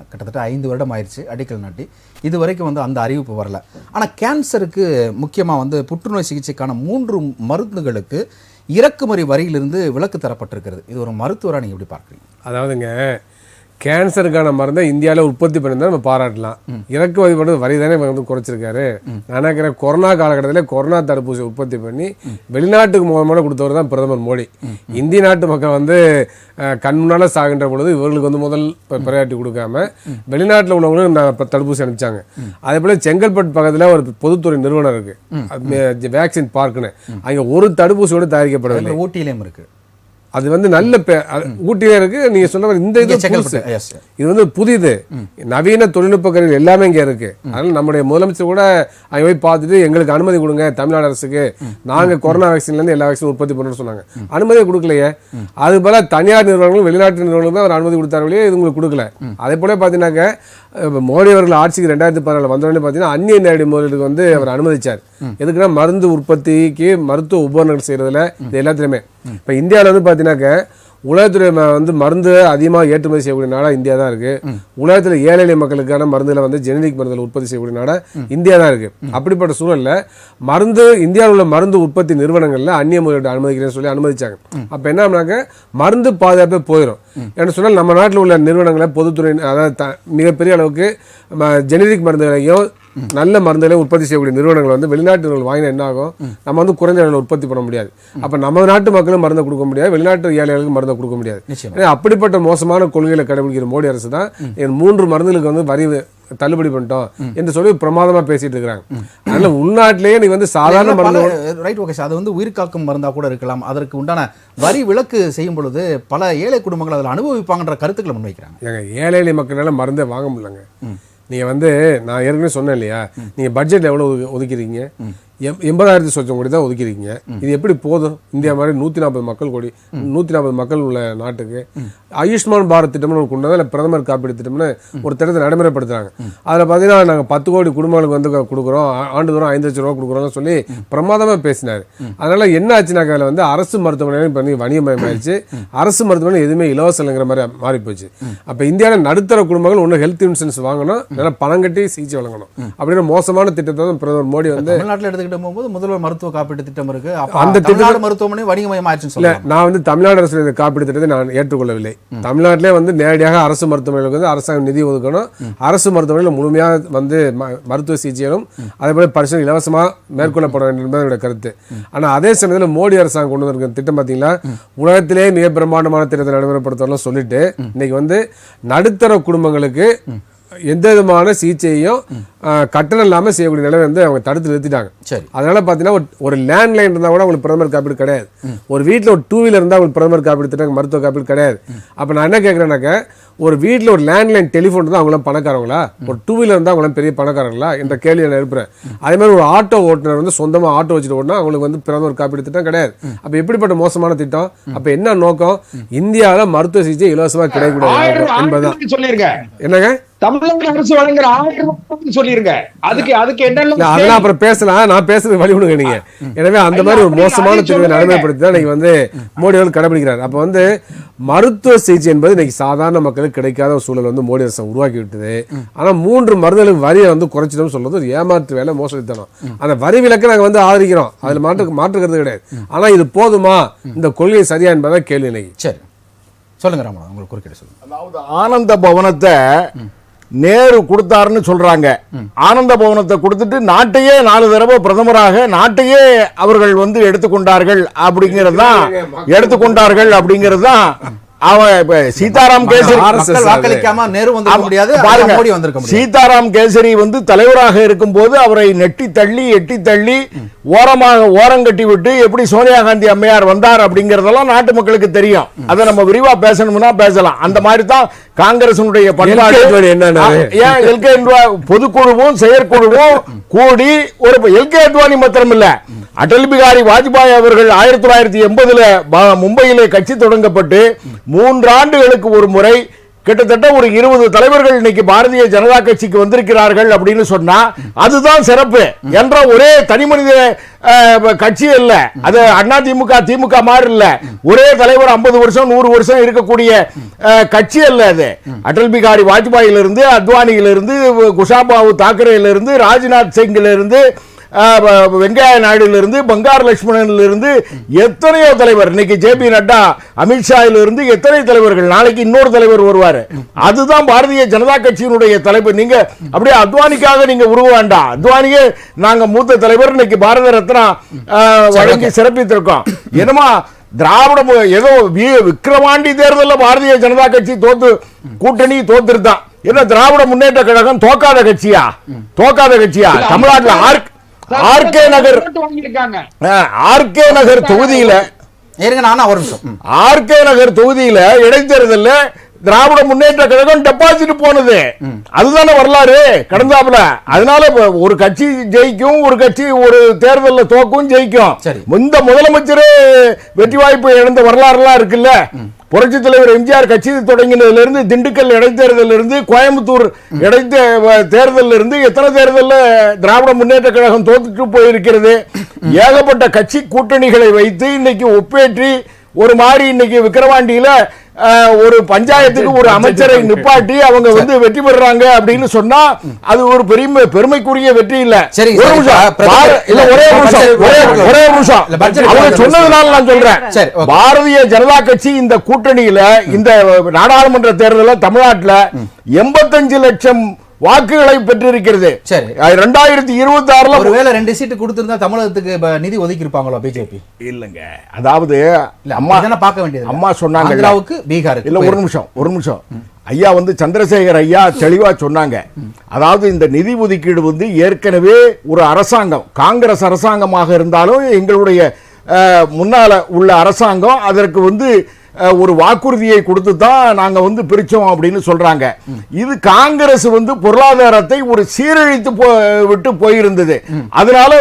கிட்டத்தட்ட 5 வருடம் ஆயிடுச்சு அடிக்கல் நாட்டி, இது வரைக்கும் அந்த அறிவிப்பு வரல. ஆனால் கேன்சருக்கு முக்கியமாக புற்றுநோய் சிகிச்சைக்கான 3 மருந்துகளுக்கு இறக்குமதி வரியிலிருந்து விலக்கு தரப்பட்டிருக்கிறது. இது ஒரு மருத்துவராக நீங்கள் எப்படி பார்க்குறீங்க? அதாவதுங்க, கேன்சருக்கான மருந்தை இந்தியாவில் உற்பத்தி பண்ணியிருந்தா நம்ம பாராட்டலாம். இறக்குமதி பண்ணுறது வரி தானே குறைச்சிருக்காரு. நான் நினைக்கிறேன் கொரோனா காலகட்டத்தில் கொரோனா தடுப்பூசி உற்பத்தி பண்ணி வெளிநாட்டுக்கு மூலமாக கொடுத்தவர் தான் பிரதமர் மோடி. இந்திய நாட்டு மக்கள் கண் முன்னால் சாகின்ற பொழுது இவர்களுக்கு முதல் ப்ரையாரிட்டி கொடுக்காம வெளிநாட்டில் உள்ளவங்களும் தடுப்பூசி அனுப்பிச்சாங்க. அதே போல செங்கல்பட்டு பக்கத்தில் ஒரு பொதுத்துறை நிறுவனம் இருக்கு, வேக்சின் பார்க்குன்னு. அங்கே ஒரு தடுப்பூசியோடு தயாரிக்கப்படவில்லை. ஊட்டியிலையும் இருக்கு. அது நல்ல ஊட்டியில இருக்கு. நீங்க சொன்ன மாதிரி இந்த இது புதிது, நவீன தொழில்நுட்ப கருவி எல்லாமே இங்க இருக்கு. அதனால நம்முடைய முதலமைச்சர் கூட அங்க போய் பார்த்துட்டு எங்களுக்கு அனுமதி கொடுங்க தமிழ்நாடு அரசுக்கு, நாங்க கொரோனா வேக்சின்ல இருந்து எல்லா வேக்சினும் உற்பத்தி பண்ணணும்னு சொன்னாங்க. அனுமதியை கொடுக்கலையே. அது போல தனியார் நிறுவனங்களும் வெளிநாட்டு நிறுவனங்களும் தான் அனுமதி கொடுத்தார்களே, இது உங்களுக்கு கொடுக்கல. அதே போல பாத்தீங்கன்னாக்க மோடி அவர்கள் ஆட்சிக்கு 2014 வந்தோடனே பாத்தீங்கன்னா அந்நிய நேரடி முதலீடுக்கு அவர் அனுமதிச்சார். எதுக்குன்னா மருந்து உற்பத்திக்கு, மருத்துவ உபகரணங்கள் செய்யறதுல, இது எல்லாத்துலயுமே. இப்ப இந்தியாவில பாத்தீங்கன்னாக்க உலகத்துல மருந்து அதிகமாக ஏற்றுமதி செய்யக்கூடிய நாடா இந்தியா தான் இருக்கு. உலகத்துல ஏழை எளிய மக்களுக்கான மருந்துல ஜெனரிக் மருந்துல உற்பத்தி செய்யக்கூடிய நாடா இந்தியா தான் இருக்கு. அப்படிப்பட்ட சூழல்ல இந்தியாவில் உள்ள மருந்து உற்பத்தி நிறுவனங்கள்ல அந்நிய முதலீடு அனுமதிக்கிறேன்னு சொல்லி அனுமதிச்சாங்க. அப்ப என்ன மருந்து பாதுகாப்பே போயிடும். என்ன சொன்னால் நம்ம நாட்டில் உள்ள நிறுவனங்களை பொதுத்துறை, அதாவது மிகப்பெரிய அளவுக்கு ஜெனரிக் மருந்துகளையும் நல்ல மருந்துகளை உற்பத்தி செய்யக்கூடிய நிறுவனங்கள் வெளிநாட்டு நிறுவனங்கள் வாங்கினா என்ன ஆகும்? நம்ம குறைந்த அளவில் உற்பத்தி பண்ண முடியாது. அப்ப நம்ம நாட்டு மக்களும் மருந்தை கொடுக்க முடியாது, வெளிநாட்டு ஏழைகளுக்கு மருந்தை கொடுக்க முடியாது. அப்படிப்பட்ட மோசமான கொள்கைகளை கடைபிடிக்கிற மோடி அரசு தான் 3 மருந்துகளுக்கு வரி தள்ளுபடி பண்ணிட்டோம் என்று சொல்லி பிரமாதமா பேசிட்டு இருக்காங்க. அதனால உள்நாட்டிலேயே நீ சாதாரண மருந்து ரைட், ஓகே சார், அது உயிர் காக்கும் மருந்தா கூட இருக்கலாம். அதற்கு உண்டான வரி விலக்கு செய்யும் பொழுது பல ஏழை குடும்பங்கள் அதில் அனுபவிப்பாங்கன்ற கருத்துக்களை முன்வைக்கிறாங்க. ஏழை எளிய மக்களால மருந்தே வாங்க முடியலங்க. நீங்க நான் ஏற்கனவே சொன்னேன் இல்லையா, நீங்க பட்ஜெட்ல எவ்வளவு ஒதுக்கிறீங்க? 80,000 சொச்சம் கோடி தான் ஒதுக்கிருக்கீங்க. இது எப்படி போதும்? இந்தியா மாதிரி 140 மக்கள் கோடி 140 மக்கள் உள்ள நாட்டுக்கு ஆயுஷ்மான் பாரத் திட்டம்னு கொண்டு வந்தா, இல்லை பிரதமர் காப்பீடு திட்டம்னு ஒரு திட்டத்தை நடைமுறைப்படுத்துறாங்க. அதில் பார்த்தீங்கன்னா நாங்கள் 10 கோடி குடும்பங்களுக்கு வந்து கொடுக்குறோம், ஆண்டுதோறும் 5 லட்சம் ரூபா கொடுக்குறோம்னு சொல்லி பிரமாதமாக பேசினார். அதனால என்ன ஆச்சுனாக்கா அதில் வந்து அரசு மருத்துவமனை பண்ணி வணிகமயமாயிடுச்சு. அரசு மருத்துவமனை எதுவுமே இலவசம் இல்லைங்கிற மாதிரி மாறி போச்சு. அப்போ இந்தியாவில் நடுத்தர குடும்பங்கள் ஒன்று ஹெல்த் இன்சூரன்ஸ் வாங்கணும், இல்லைன்னா பணம் கட்டி சிகிச்சை வழங்கணும் அப்படின்னு மோசமான திட்டத்தை தான் பிரதமர் மோடி வந்து தமிழ்நாட்டில் எடுத்துக்கிட்டு போகும்போது முதல்வர் மருத்துவ காப்பீட்டு திட்டம் இருக்கு. அந்த தமிழ்நாடு மருத்துவமனை வணிகமயமாயிடுச்சுன்னு சொல்ல நான் வந்து தமிழ்நாடு அரசு காப்பீடு திட்டத்தை நான் ஏற்றுக்கொள்ளவில்லை. தமிழ்நாட்டிலே வந்து நேரடியாக அரசு மருத்துவமனைகளுக்கு வந்து அரசாங்கம் நிதி ஒதுக்கணும். அரசு மருத்துவமனையில் முழுமையாக வந்து மருத்துவ சிகிச்சைகளும் அதே போல பரிசோதனை இலவசமாக மேற்கொள்ளப்பட வேண்டும் என்பது என்னுடைய கருத்து. ஆனால் அதே சமயத்தில் மோடி அரசாங்கம் கொண்டு வந்திருக்க திட்டம் பார்த்தீங்கன்னா உலகத்திலேயே மிக பிரம்மாண்டமான திட்டத்தை நடைமுறைப்படுத்தலாம் சொல்லிட்டு இன்னைக்கு வந்து நடுத்தர குடும்பங்களுக்கு எந்த விதமான சிகிச்சையும் கட்டணம் இல்லாமல் செய்யக்கூடிய நிலை வந்து அவங்க தடுத்து நிறுத்திட்டாங்க. சரி, அதனால பார்த்தீங்கன்னா ஒரு லேண்ட்லைன் இருந்தால் கூட உங்களுக்கு பிரதமர் காப்பீடு கிடையாது. ஒரு வீட்டில் ஒரு 2 வீலர் இருந்தால் உங்களுக்கு பிரதமர் காப்பீடு திட்டம் மருத்துவ காப்பீடு கிடையாது. அப்போ நான் என்ன கேட்குறேன்னாக்க, ஒரு வீட்டில் ஒரு லேண்ட்லைன் டெலிஃபோன் இருந்தால் அவங்களாம் பணக்காரங்களா, ஒரு 2 வீலர் இருந்தால் அவங்களாம் பெரிய பணக்காரங்களா என்ற கேள்வி நான் எழுப்புறேன். அதே மாதிரி ஒரு ஆட்டோ ஓட்டுநர் வந்து சொந்தமாக ஆட்டோ வச்சுட்டு ஓட்டினா அவங்களுக்கு வந்து பிரதமர் காப்பீடு திட்டம் கிடையாது. அப்போ எப்படிப்பட்ட மோசமான திட்டம்? அப்போ என்ன நோக்கம்? இந்தியாவில் மருத்துவ சிகிச்சை இலவசமாக கிடைக்கக்கூடாது என்பதுதான். சொல்லிருங்க என்னங்க தமிழ்நாடு அரசு வழங்குற 1000 சொல்லிருங்க. அதுக்கு என்ன அதெல்லாம் அப்புறம் பேசலாம். நான் பேசுறது வழி விடுங்க நீங்க. எனவே அந்த மாதிரி ஒரு மோசமான திட்டத்தை நடைமுறைப்படுத்தி தான் இன்னைக்கு வந்து மோடி அவர்கள் கடைபிடிக்கிறார். அப்ப வந்து மருத்துவ சிகிச்சை என்பது இன்னைக்கு சாதாரண மக்களுக்கு கிடைக்காத ஒரு சூழல் வந்து மோடி அரசு உருவாக்கி விட்டது. ஆனா 3 மருந்துகளுக்கு வரியை வந்து குறைச்சிடும் சொல்றது ஒரு ஏமாற்று வேலை, மோசடித்தனம். அந்த வரி விலக்கு நாங்க வந்து ஆதரிக்கிறோம், அதுல மாற்றுக்கிறது கிடையாது. ஆனா இது போதுமா, இந்த கொள்கை சரியா என்பதை கேள்வி இன்னைக்கு. சரி சொல்லுங்க ராமன், உங்களுக்கு குறுக்கிட்டு சொல்லுங்க. அதாவது ஆனந்த பவனத்தை நேரு கொடுத்தாருன்னு சொல்றாங்க. ஆனந்த பவனத்தை கொடுத்துட்டு நாட்டையே 4 தடவை பிரதமராக நாட்டையே அவர்கள் வந்து எடுத்துக்கொண்டார்கள் அப்படிங்கிறது தான் அவன் சீதாராம் கேசரி வாக்களிக்காம நேரு வந்து முடியாது, மோடி வந்திருக்க முடியாது. சீதாராம் கேசரி வந்து தலைவராக இருக்கும் போது அவரை எட்டி தள்ளி ஓரங்கட்டி விட்டு எப்படி சோனியா காந்தி அம்மையார் வந்தார் அப்படிங்கறதெல்லாம் நாட்டு மக்களுக்கு தெரியும். அதை நம்ம விரிவா பேசணும்னா பேசலாம். அந்த மாதிரி தான் காங்கிரசினுடைய பண்பாடு. பொதுக்குழுவும் செயற்குழுவும் கூடி ஒரு எல்கே அத்வானி மாத்திரம் இல்ல, அடல் பிகாரி வாஜ்பாய் அவர்கள் 1980 மும்பையிலே கட்சி தொடங்கப்பட்டு 3 ஆண்டுகளுக்கு ஒரு முறை கிட்டத்தட்ட ஒரு 20 தலைவர்கள் இன்னைக்கு பாரதிய ஜனதா கட்சிக்கு வந்திருக்கிறார்கள் அப்படின்னு சொன்னா அதுதான் சிறப்பு என்ற ஒரே தனி மனித கட்சி இல்ல. அது அண்ணா திமுக மாதிரி இல்ல. ஒரே தலைவர் 50 வருஷம் 100 வருஷம் இருக்கக்கூடிய கட்சி அல்ல அது. அடல் பிகாரி வாஜ்பாயிலிருந்து, அத்வானியிலிருந்து, குஷாபாபு தாக்கரேயிலிருந்து, ராஜ்நாத் சிங்கிலிருந்து, வெங்கையா நாயுடுலிருந்து, பங்கார் லட்சுமணனிலிருந்து எத்தனையோ தலைவர், இன்னைக்கு ஜேபி நட்டா, அமித்ஷாயிலிருந்து எத்தனை தலைவர்கள், நாளைக்கு இன்னொரு தலைவர் வருவாரு. அதுதான் பாரதிய ஜனதா கட்சியினுடைய தலைவர். நீங்க அப்படியே அத்வானிக்காக நீங்க உருவ வேண்டாம். அத்வானியே நாங்க மூத்த தலைவர், இன்னைக்கு பாரத ரத்னா வழங்கி சிறப்பித்திருக்கோம். என்னமா திராவிட ஏதோ விக்கிரவாண்டி தேர்தலில் பாரதிய ஜனதா கட்சி கூட்டணி தோத்துருதான். என்ன திராவிட முன்னேற்ற கழகம் தோக்காத கட்சியா? தமிழ்நாட்டில் ஆர்கே நகர் தொகுதியில இடைத்தேர்தல் திராவிட முன்னேற்ற கழகம் டெபாசிட் போனது. அதுதானே வரலாறு கடந்தாப்புல. அதனால ஒரு கட்சி ஜெயிக்கும், ஒரு கட்சி ஒரு தேர்தலில் தோக்கும், ஜெயிக்கும். இந்த முதலமைச்சரே வெற்றி வாய்ப்பு இழந்த வரலாறு எல்லாம் இருக்குல்ல. புரட்சி தலைவர் எம்ஜிஆர் கட்சி தொடங்கினதுல இருந்து, திண்டுக்கல் இடைத்தேர்தலில் இருந்து, கோயம்புத்தூர் தேர்தலில் இருந்து எத்தனை தேர்தலில் திராவிட முன்னேற்ற கழகம் தோத்துட்டு போயிருக்கிறது. ஏகப்பட்ட கட்சி கூட்டணிகளை வைத்து இன்னைக்கு ஒப்பேற்றி ஒரு மாதிரி இன்னைக்கு விக்கிரவாண்டியில ஒரு பஞ்சாயத்துக்கு ஒரு அமைச்சரை நிப்பாட்டி அவங்க வந்து வெற்றி பெறாங்க அப்படின்னு சொன்னா அது ஒரு பெருமைக்குரிய வெற்றி இல்ல. ஒரே நிமிஷம் சொன்னதுனால நான் சொல்றேன், பாரதிய ஜனதா கட்சி இந்த கூட்டணியில இந்த நாடாளுமன்ற தேர்தலில் தமிழ்நாட்டில் 85 லட்சம் வாக்குகளை பெற்றிருக்கிறது. 2026 ஒருவேளை 2 சீட்டு கொடுத்திருந்தா தமிழகத்துக்கு நிதி ஒதுக்கி இருப்பாங்களோ பிஜேபி? இல்லங்க, அதாவது பார்க்க வேண்டியது அம்மா சொன்னாங்க பீகார். இல்ல ஒரு நிமிஷம் ஐயா வந்து சந்திரசேகர் ஐயா தெளிவா சொன்னாங்க. அதாவது இந்த நிதி ஒதுக்கீடு வந்து ஏற்கனவே ஒரு அரசாங்கம், காங்கிரஸ் அரசாங்கமாக இருந்தாலும் எங்களுடைய முன்னால உள்ள அரசாங்கம் அதற்கு வந்து ஒரு வாக்குறுதியை கொடுத்து தான் நாங்க வந்து பிரிச்சோம் அப்படின்னு சொல்றாங்க. இது காங்கிரஸ் வந்து பொருளாதாரத்தை ஒரு சீரழித்து விட்டு போயிருந்தது. அதனால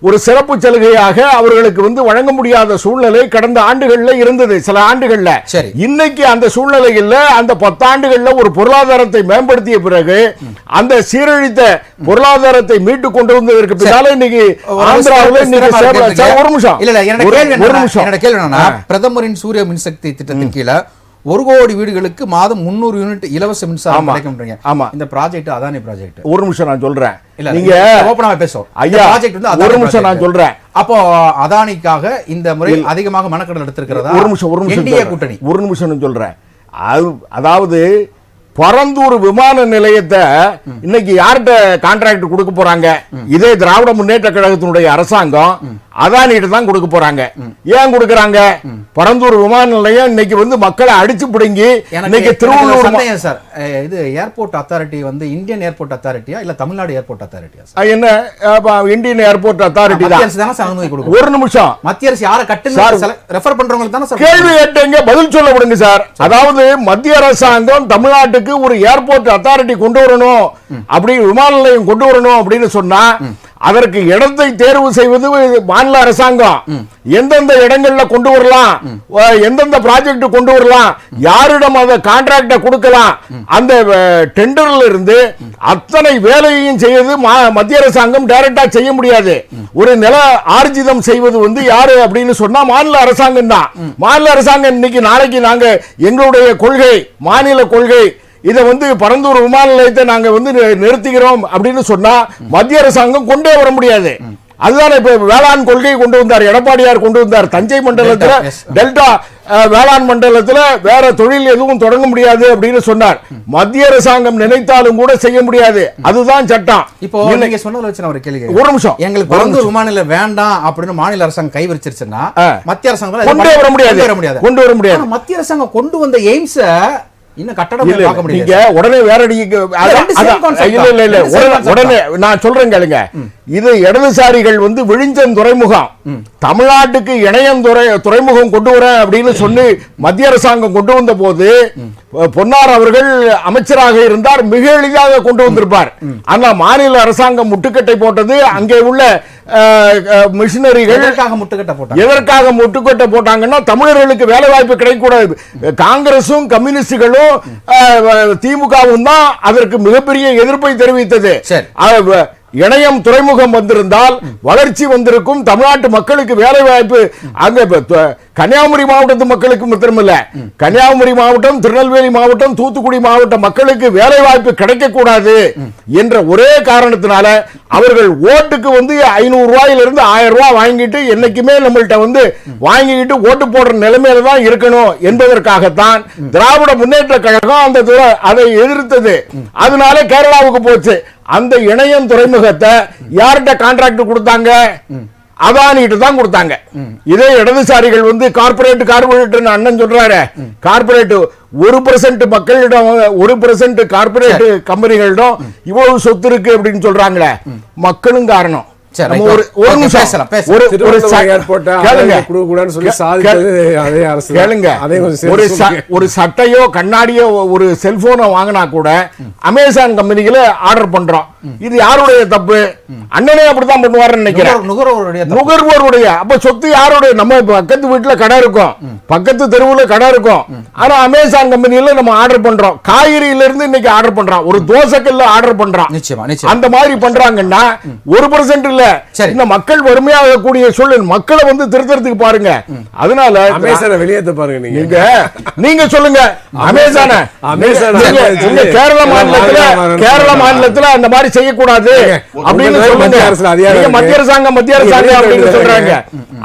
ஒரு சிறப்பு சலுகையாக அவர்களுக்கு வந்து வழங்க முடியாத சூழ்நிலை கடந்த ஆண்டுகள்ல இருந்தது, சில ஆண்டுகள்ல. இன்னைக்கு அந்த சூழ்நிலை இல்ல. அந்த 10 ஆண்டுகள்ல ஒரு பொருளாதாரத்தை மேம்படுத்திய பிறகு அந்த சீரழித்த பொருளாதாரத்தை மீட்டு கொண்டு வந்ததற்கு பின்னால இன்னைக்கு ஆந்திராவில் பிரதமரின் சூரிய மின்சக்தி திட்டத்தின் கீழ 1 கோடி வீடுகளுக்கு மாதம் 300 யூனிட் இலவச மின்சாரம் கிடைக்கும்ன்றீங்க. ஆமா, இந்த ப்ராஜெக்ட் அதானி ப்ராஜெக்ட். ஒரு நிமிஷம் நான் சொல்றேன், நீங்க ஓபனாவே பேசுவோம். ஐயா, ஒரு நிமிஷம் நான் சொல்றேன். அப்போ அதானிக்காக இந்த முறை அதிகமாக மனக்கடல் எடுத்திருக்கிறதா? ஒரு நிமிஷம் கூட்டணி. ஒரு நிமிஷம் சொல்றேன். அதாவது பரந்தூர் விமான நிலையத்தை இன்னைக்கு யார்கிட்ட கான்ட்ராக்ட் கொடுக்க போறாங்க? இதே திராவிட முன்னேற்ற கழகத்தினுடைய அரசாங்கம் அதானிட்டு தான் கொடுக்க போறாங்க. ஏன் கொடுக்கறாங்க? பரந்தூர் விமான நிலையம் இன்னைக்கு வந்து மக்களை அடிச்சு பிடுங்கி இன்னைக்கு திருவள்ளூர் சார், இது ஏர்போர்ட் அத்தாரிட்டி வந்து இந்தியன் ஏர்போர்ட் அத்தாரிட்டியா இல்ல தமிழ்நாடு ஏர்போர்ட் அத்தாரிட்டியா? என்ன இந்தியன் ஏர்போர்ட் அத்தாரிட்டி தான். அனுமதி கொடுக்கும். ஒரு நிமிஷம், மத்திய அரசு யாரை கட்டுங்க ரெஃபர் பண்றவங்களுக்கு தானே சார் கேள்வி கேட்டீங்க, பதில் சொல்ல விடுங்க சார். அதாவது மத்திய அரசாங்கம் தமிழ்நாட்டுக்கு ஒரு ஏர்போர்ட் அத்தாரிட்டி கொண்டு வரணும், அப்படி விமான நிலையம் கொண்டு வரணும் அப்படின்னு சொன்னா அதற்கு இடத்தை தேர்வு செய்வது மாநில அரசாங்கம். எந்தெந்த இடங்கள்ல கொண்டு வரலாம், எந்தெந்த ப்ராஜெக்ட் கொண்டு வரலாம், யாரிடம் அந்த கான்ட்ராக்ட கொடுக்கலாம், அந்த டெண்டர்ல இருந்து அத்தனை வேலையையும் செய்வது மத்திய அரசாங்கம் டைரக்டா செய்ய முடியாது. ஒரு நில ஆர்ஜிதம் செய்வது வந்து யாரு அப்படின்னு சொன்னா மாநில அரசாங்கம் தான். மாநில அரசாங்கம் இன்னைக்கு நாளைக்கு நாங்க எங்களுடைய கொள்கை, மாநில கொள்கை, இதை வந்து பரந்தூர் விமான நிலையத்தை நாங்க வந்து நிறுத்துகிறோம் அப்படின்னு சொன்னா மத்திய அரசாங்கம் கொண்டே வர முடியாது. அதுதான் இப்ப வேளாண் கொள்கையை கொண்டு வந்தார், எடப்பாடியார் கொண்டு வந்தார். தஞ்சை மண்டலத்துல டெல்டா வேளாண் மண்டலத்துல வேற தொழில் எதுவும் தொடங்க முடியாது அப்படின்னு சொன்னார். மத்திய அரசாங்கம் நினைத்தாலும் கூட செய்ய முடியாது, அதுதான் சட்டம். இப்போ நீங்க சொன்னதுல வச்சு நான் ஒரு கேள்வி, ஒரு நிமிஷம், எங்களுக்கு பரந்தூர் விமான நிலையம் வேண்டாம் அப்படின்னு மாநில அரசாங்கம் கை விரிச்சிருச்சுன்னா மத்திய அரசாங்கம் கொண்டு வர முடியாது. மத்திய அரசாங்கம் கொண்டு வந்த எய்ம்ஸ் இன்னும் கட்டடம் பார்க்க முடியல. நீங்க உடனே வேறடிக்கு உடனே நான் சொல்றேன் கேளுங்க. இது இடதுசாரிகள் வந்து விழிஞ்சன் துறைமுகம், தமிழ்நாட்டுக்கு இணையம் துறைமுகம் கொண்டு வர அப்படின்னு சொல்லி மத்திய அரசாங்கம் கொண்டு வந்த போது பொன்னார் அவர்கள் அமைச்சராக இருந்தார், மிக எளிதாக கொண்டு வந்திருப்பார். ஆனா மாநில அரசாங்கம் முட்டுக்கட்டை போட்டது. அங்கே உள்ள மிஷினரிகள் எதற்காக முட்டுக்கட்டை போட்டாங்கன்னா தமிழர்களுக்கு வேலை வாய்ப்பு கிடைக்கக்கூடாது. காங்கிரசும் கம்யூனிஸ்டுகளும் திமுகவும் தான் அதற்கு மிகப்பெரிய எதிர்ப்பை தெரிவித்தது. இணையம் துறைமுகம் வந்திருந்தால் வளர்ச்சி வந்திருக்கும், தமிழ்நாட்டு மக்களுக்கு வேலை வாய்ப்பு. அங்க கன்னியாகுமரி மாவட்டத்து மக்களுக்கு மாத்திரமில்ல, கன்னியாகுமரி மாவட்டம், திருநெல்வேலி மாவட்டம், தூத்துக்குடி மாவட்ட மக்களுக்கு வேலை வாய்ப்பு கிடைக்க கூடாது என்ற ஒரே காரணத்தினால அவர்கள் ஓட்டுக்கு வந்து 500 ரூபாயிலிருந்து 1000 ரூபாய் வாங்கிட்டு என்னைக்குமே நம்மள்ட்ட வந்து வாங்கிட்டு ஓட்டு போடுற நிலைமையில தான் இருக்கணும் என்பதற்காகத்தான் திராவிட முன்னேற்ற கழகம் அந்த அதை எதிர்த்தது. அதனால கேரளாவுக்கு போச்சு. அந்த இணையம் துறைமுகத்தை யார்கிட்ட கான்ட்ராக்ட் கொடுத்தாங்க? அதானிட்டு தான் கொடுத்தாங்க. இதே இடதுசாரிகள் வந்து கார்பரேட் அண்ணன் சொல்றாரு, கார்பரேட் 1% மக்களிடம் 1% கார்பரேட் கம்பெனிகளிடம் இவ்வளவு சொத்து இருக்கு அப்படின்னு சொல்றாங்களே, மக்களும் காரணம். ஒரு சட்டையோ கண்ணாடியோ ஒரு செல்போனோ வாங்கினா கூட அமேசான் கம்பெனிகளை ஆர்டர் பண்றோம். இது யாருடைய தப்பு? அண்ணனே அப்படித்தான் பண்ணுவாரு நினைக்கிறேன், நுகர்வோருடைய. அப்ப சொத்து யாருடைய? நம்ம பக்கத்து வீட்டுல கடை இருக்கும், பக்கத்து தெருவுல கடை இருக்கும். ஆனா அமேசான் கம்பெனியில நம்ம ஆர்டர் பண்றோம். காய்கறியில இருந்து இன்னைக்கு ஆர்டர் பண்றோம், ஒரு தோசைக்கல்ல ஆர்டர் பண்றோம். அந்த மாதிரி பண்றாங்கன்னா 1% இல்ல, இந்த மக்கள் வறுமையாக கூடிய சூழல். மக்களை வந்து திருத்தறதுக்கு பாருங்க. அதனால அமேசான வெளியேற்ற பாருங்க. நீங்க சொல்லுங்க, அமேசான கேரள மாநிலத்துல அந்த மாதிரி செய்யக்கூடாது அப்படின்னு சொல்லுங்க. மத்திய அரசாங்கம் அப்படின்னு சொல்றாங்க.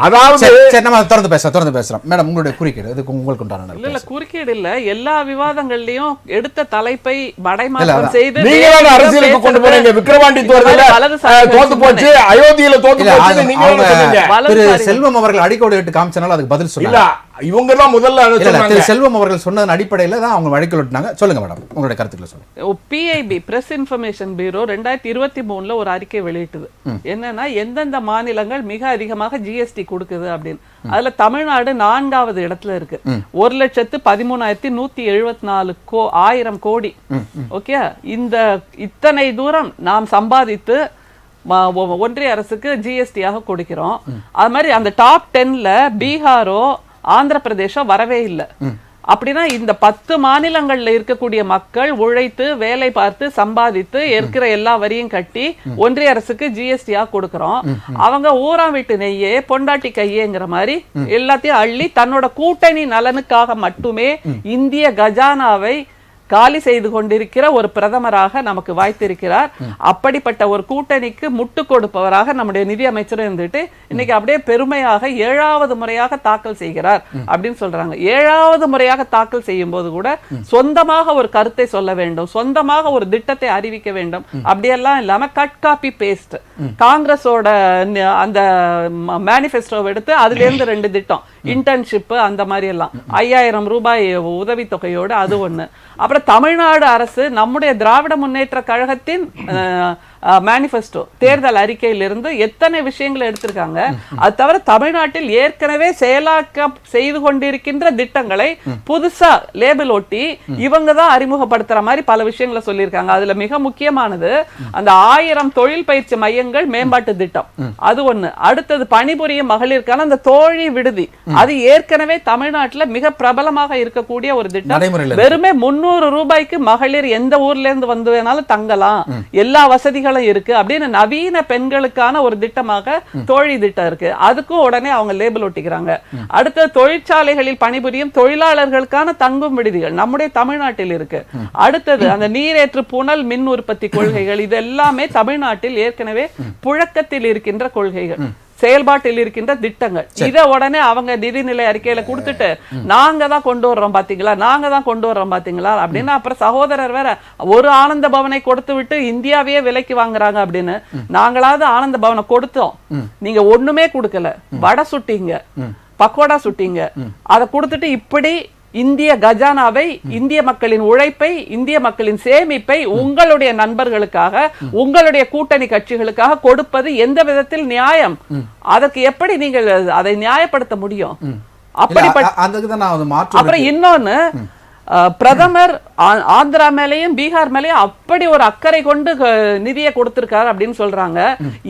அதாவது நம்ம தொடர்ந்து பேசுறோம். மேடம், உங்களுடைய குறுக்கீடு இதுக்கு உங்களுக்கு உண்டான இல்ல குறுக்கீடு இல்ல, எல்லா விவாதங்கள்லயும் எடுத்த தலைப்பை மடைமாற்றம் செய்து நீங்க அரசியலுக்கு கொண்டு போறீங்க. விக்கிரவாண்டி தோத்து போச்சு, அயோத்தியில தோத்து போச்சு, நீங்க செல்வம் அவர்கள் அடிக்கோடு இட்டு காமிச்சனால அதுக்கு பதில் சொல்லல. இவங்க தான் முதல்ல திரு செல்வம் அவர்கள் சொன்னதன் அடிப்படையில் தான் அவங்க வழக்கில் விட்டாங்க. சொல்லுங்க மேடம், உங்களுடைய கருத்துக்களை சொல்லுங்க. பிஐபி பிரஸ் இன்ஃபர்மேஷன் பியூரோ 2023 ஒரு அறிக்கை வெளியிட்டது. என்னன்னா எந்தெந்த மாநிலங்கள் மிக அதிகமாக ஜிஎஸ்டி கொடுக்குது அப்படின்னு. அதுல தமிழ்நாடு 4வது இடத்துல இருக்கு. 1,13,174 கோடி. ஓகே, இந்த இத்தனை தூரம் நாம் சம்பாதித்து ஒன்றிய அரசுக்கு ஜிஎஸ்டியாக கொடுக்கிறோம். அது மாதிரி அந்த டாப் 10ல பீகாரோ ஆந்திர பிரதேசோ வரவே இல்லை. அப்படின்னா இந்த 10 மாநிலங்கள்ல இருக்கக்கூடிய மக்கள் உழைத்து வேலை பார்த்து சம்பாதித்து இருக்கிற எல்லா வரியும் கட்டி ஒன்றிய அரசுக்கு ஜிஎஸ்டியா கொடுக்கறோம். அவங்க ஊரா வீட்டு நெய்யே பொண்டாட்டி கையேங்கிற மாதிரி எல்லாத்தையும் அள்ளி தன்னோட கூட்டணி நலனுக்காக மட்டுமே இந்திய கஜானாவை காலி செய்து கொண்டிருக்கிற ஒரு பிரதமராக நமக்கு வாய்த்திருக்கிறார். அப்படிப்பட்ட ஒரு கூட்டணிக்கு முட்டு கொடுப்பவராக நம்முடைய நிதி அமைச்சர் இருந்துட்டு இன்னைக்கு அப்படியே பெருமையாக 7வது முறையாக தாக்கல் செய்கிறார் அப்படின்னு சொல்றாங்க. 7வது முறையாக தாக்கல் செய்யும் போது கூட சொந்தமாக ஒரு கருத்தை சொல்ல வேண்டும், சொந்தமாக ஒரு திட்டத்தை அறிவிக்க வேண்டும். அப்படியெல்லாம் இல்லாம கட் காப்பி பேஸ்ட், காங்கிரஸோட அந்த மேனிஃபெஸ்டோவை எடுத்து அதுல இருந்து 2 திட்டம், இன்டர்ன்ஷிப் அந்த மாதிரி எல்லாம் 5000 ரூபாய் உதவித்தொகையோடு அது ஒண்ணு. அப்புறம் தமிழ்நாடு அரசு நம்முடைய திராவிட முன்னேற்ற கழகத்தின் மேனிஃபெஸ்டோ தேர்தல் அறிக்கையிலிருந்து எத்தனை விஷயங்களை எடுத்திருக்காங்க. அது தவிர தமிழ்நாட்டில் ஏற்கனவே செயலாக்கம் செய்து கொண்டிருக்கின்ற திட்டங்களை புதுசா லேபிள் ஒட்டி இவங்க தான் அறிமுகப்படுத்துற மாதிரி பல விஷயங்களை சொல்லியிருக்காங்க. அதுல மிக முக்கியமானது அந்த 1000 தொழில் பயிற்சி மையங்கள் மேம்பாட்டு திட்டம், அது ஒண்ணு. அடுத்தது பணிபுரியும் மகளிருக்கான அந்த தோழி விடுதி, அது ஏற்கனவே தமிழ்நாட்டில் மிக பிரபலமாக இருக்கக்கூடிய ஒரு திட்டம். வெறுமே 300 ரூபாய்க்கு மகளிர் எந்த ஊர்ல இருந்து வந்து வேணாலும் தங்கலாம், எல்லா வசதிகளும் இருக்கு அப்படின்னு நவீன பெண்களுக்கான ஒரு திட்டமாக தோழி திட்டம் இருக்கு. அதுக்கும் உடனே அவங்க லேபிள் ஒட்டிக்கிறாங்க. அடுத்த தொழிற்சாலைகளில் பணிபுரியும் தொழிலாளர்களுக்கான தங்கும் விடுதிகள் நம்முடைய தமிழ்நாட்டில் இருக்கு. அடுத்தது அந்த நீரேற்று புனல் மின் உற்பத்தி கொள்கைகள், இது எல்லாமே தமிழ்நாட்டில் ஏற்கனவே புழக்கத்தில் இருக்கின்ற கொள்கைகள், செயல்பாட்டில் இருக்கின்ற திட்டங்கள். இத உடனே அவங்க நிதிநிலை அறிக்கையில கொடுத்துட்டு நாங்க தான் கொண்டு வர்றோம் பாத்தீங்களா, நாங்க தான் கொண்டு வர்றோம் பாத்தீங்களா அப்படின்னு அப்புறம் சகோதரர் வேற ஒரு ஆனந்த பவனை கொடுத்து விட்டு இந்தியாவையே விலைக்கு வாங்குறாங்க அப்படின்னு. நாங்களாவது ஆனந்த பவனை கொடுத்தோம், நீங்க ஒண்ணுமே கொடுக்கல, வடை சுட்டீங்க, பக்கோடா சுட்டீங்க, அதை கொடுத்துட்டு இப்படி இந்திய கஜானாவை, இந்திய மக்களின் உழைப்பை, இந்திய மக்களின் சேமிப்பை உங்களுடைய நண்பர்களுக்காக, உங்களுடைய கூட்டணி கட்சிகளுக்காக கொடுப்பது எந்த விதத்தில் நியாயம்? அதற்கு எப்படி நீங்கள் அதை நியாயப்படுத்த முடியும்? அப்படிப்பட்ட அப்புறம் இன்னொன்னு, பிரதமர் ஆந்திரா மேலையும் பீகார் மேலையும் அப்படி ஒரு அக்கறை கொண்டு நிதியை கொடுத்திருக்காரு அப்படின்னு சொல்றாங்க.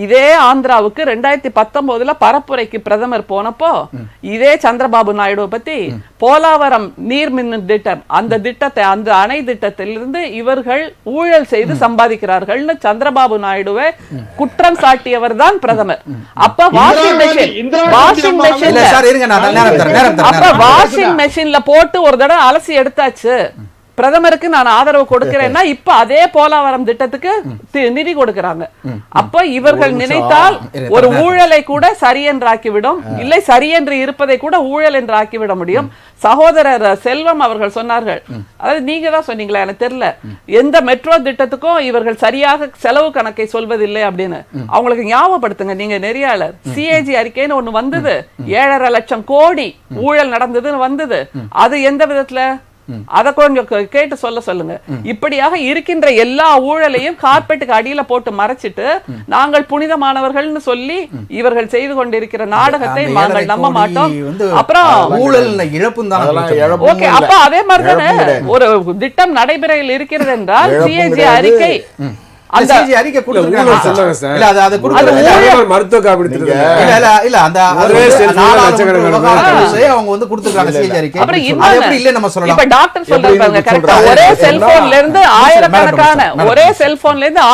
இதே ஆந்திராவுக்கு 2019 பரப்புரைக்கு பிரதமர் போனப்போ இதே சந்திரபாபு நாயுடு பத்தி போலாவரம் நீர்மின் திட்டம், அந்த திட்டத்தை, அந்த அணை திட்டத்திலிருந்து இவர்கள் ஊழல் செய்து சம்பாதிக்கிறார்கள்னு சந்திரபாபு நாயுடுவை குற்றம் சாட்டியவர் தான் பிரதமர். அப்ப வாஷிங் மெஷின்ல போட்டு ஒரு தடவை அலசி எடுத்தாச்சு, பிரதமருக்கு நான் ஆதரவு கொடுக்கிறேன்னா இப்ப அதே போலாவரம் திட்டத்துக்கு நிதி கொடுக்கிறாங்க. அப்ப இவர்கள் நினைத்தால் ஒரு ஊழலை கூட சரி என்று ஆக்கிவிடும், இல்லை சரி என்று இருப்பதை கூட ஊழல் என்று ஆக்கிவிட முடியும். சகோதரர் செல்வம் அவர்கள் சொன்னார்கள், அதாவது நீங்க தான் சொன்னீங்களா எனக்கு தெரியல, எந்த மெட்ரோ திட்டத்துக்கும் இவர்கள் சரியாக செலவு கணக்கை சொல்வதில்லை அப்படின்னு. அவங்களுக்கு ஞாபகப்படுத்துங்க, நீங்க நெறியாளர், சிஏஜி அறிக்கைன்னு ஒண்ணு வந்தது, 7.5 லட்சம் கோடி ஊழல் நடந்ததுன்னு வந்தது. அது எந்த விதத்துல, அத கொஞ்சம் கேட்டு சொல்லுங்க. இப்படியாக இருக்கின்ற எல்லா ஊழலையும் கார்பெட்டுக்கு அடியில போட்டு மறைச்சிட்டு நாங்கள் புனிதமானவர்கள்னு சொல்லி இவர்கள் செய்து கொண்டிருக்கிற நாடகத்தை நாங்கள் நம்ப மாட்டோம். அப்புறம் ஊழல் இழப்பும் தான். ஓகே, அப்ப அதே மாதிரிதானே ஒரு திட்டம் நடைமுறையில் இருக்கிறது என்றால் சிஏஜி அறிக்கை மருத்துவ காப்பீடு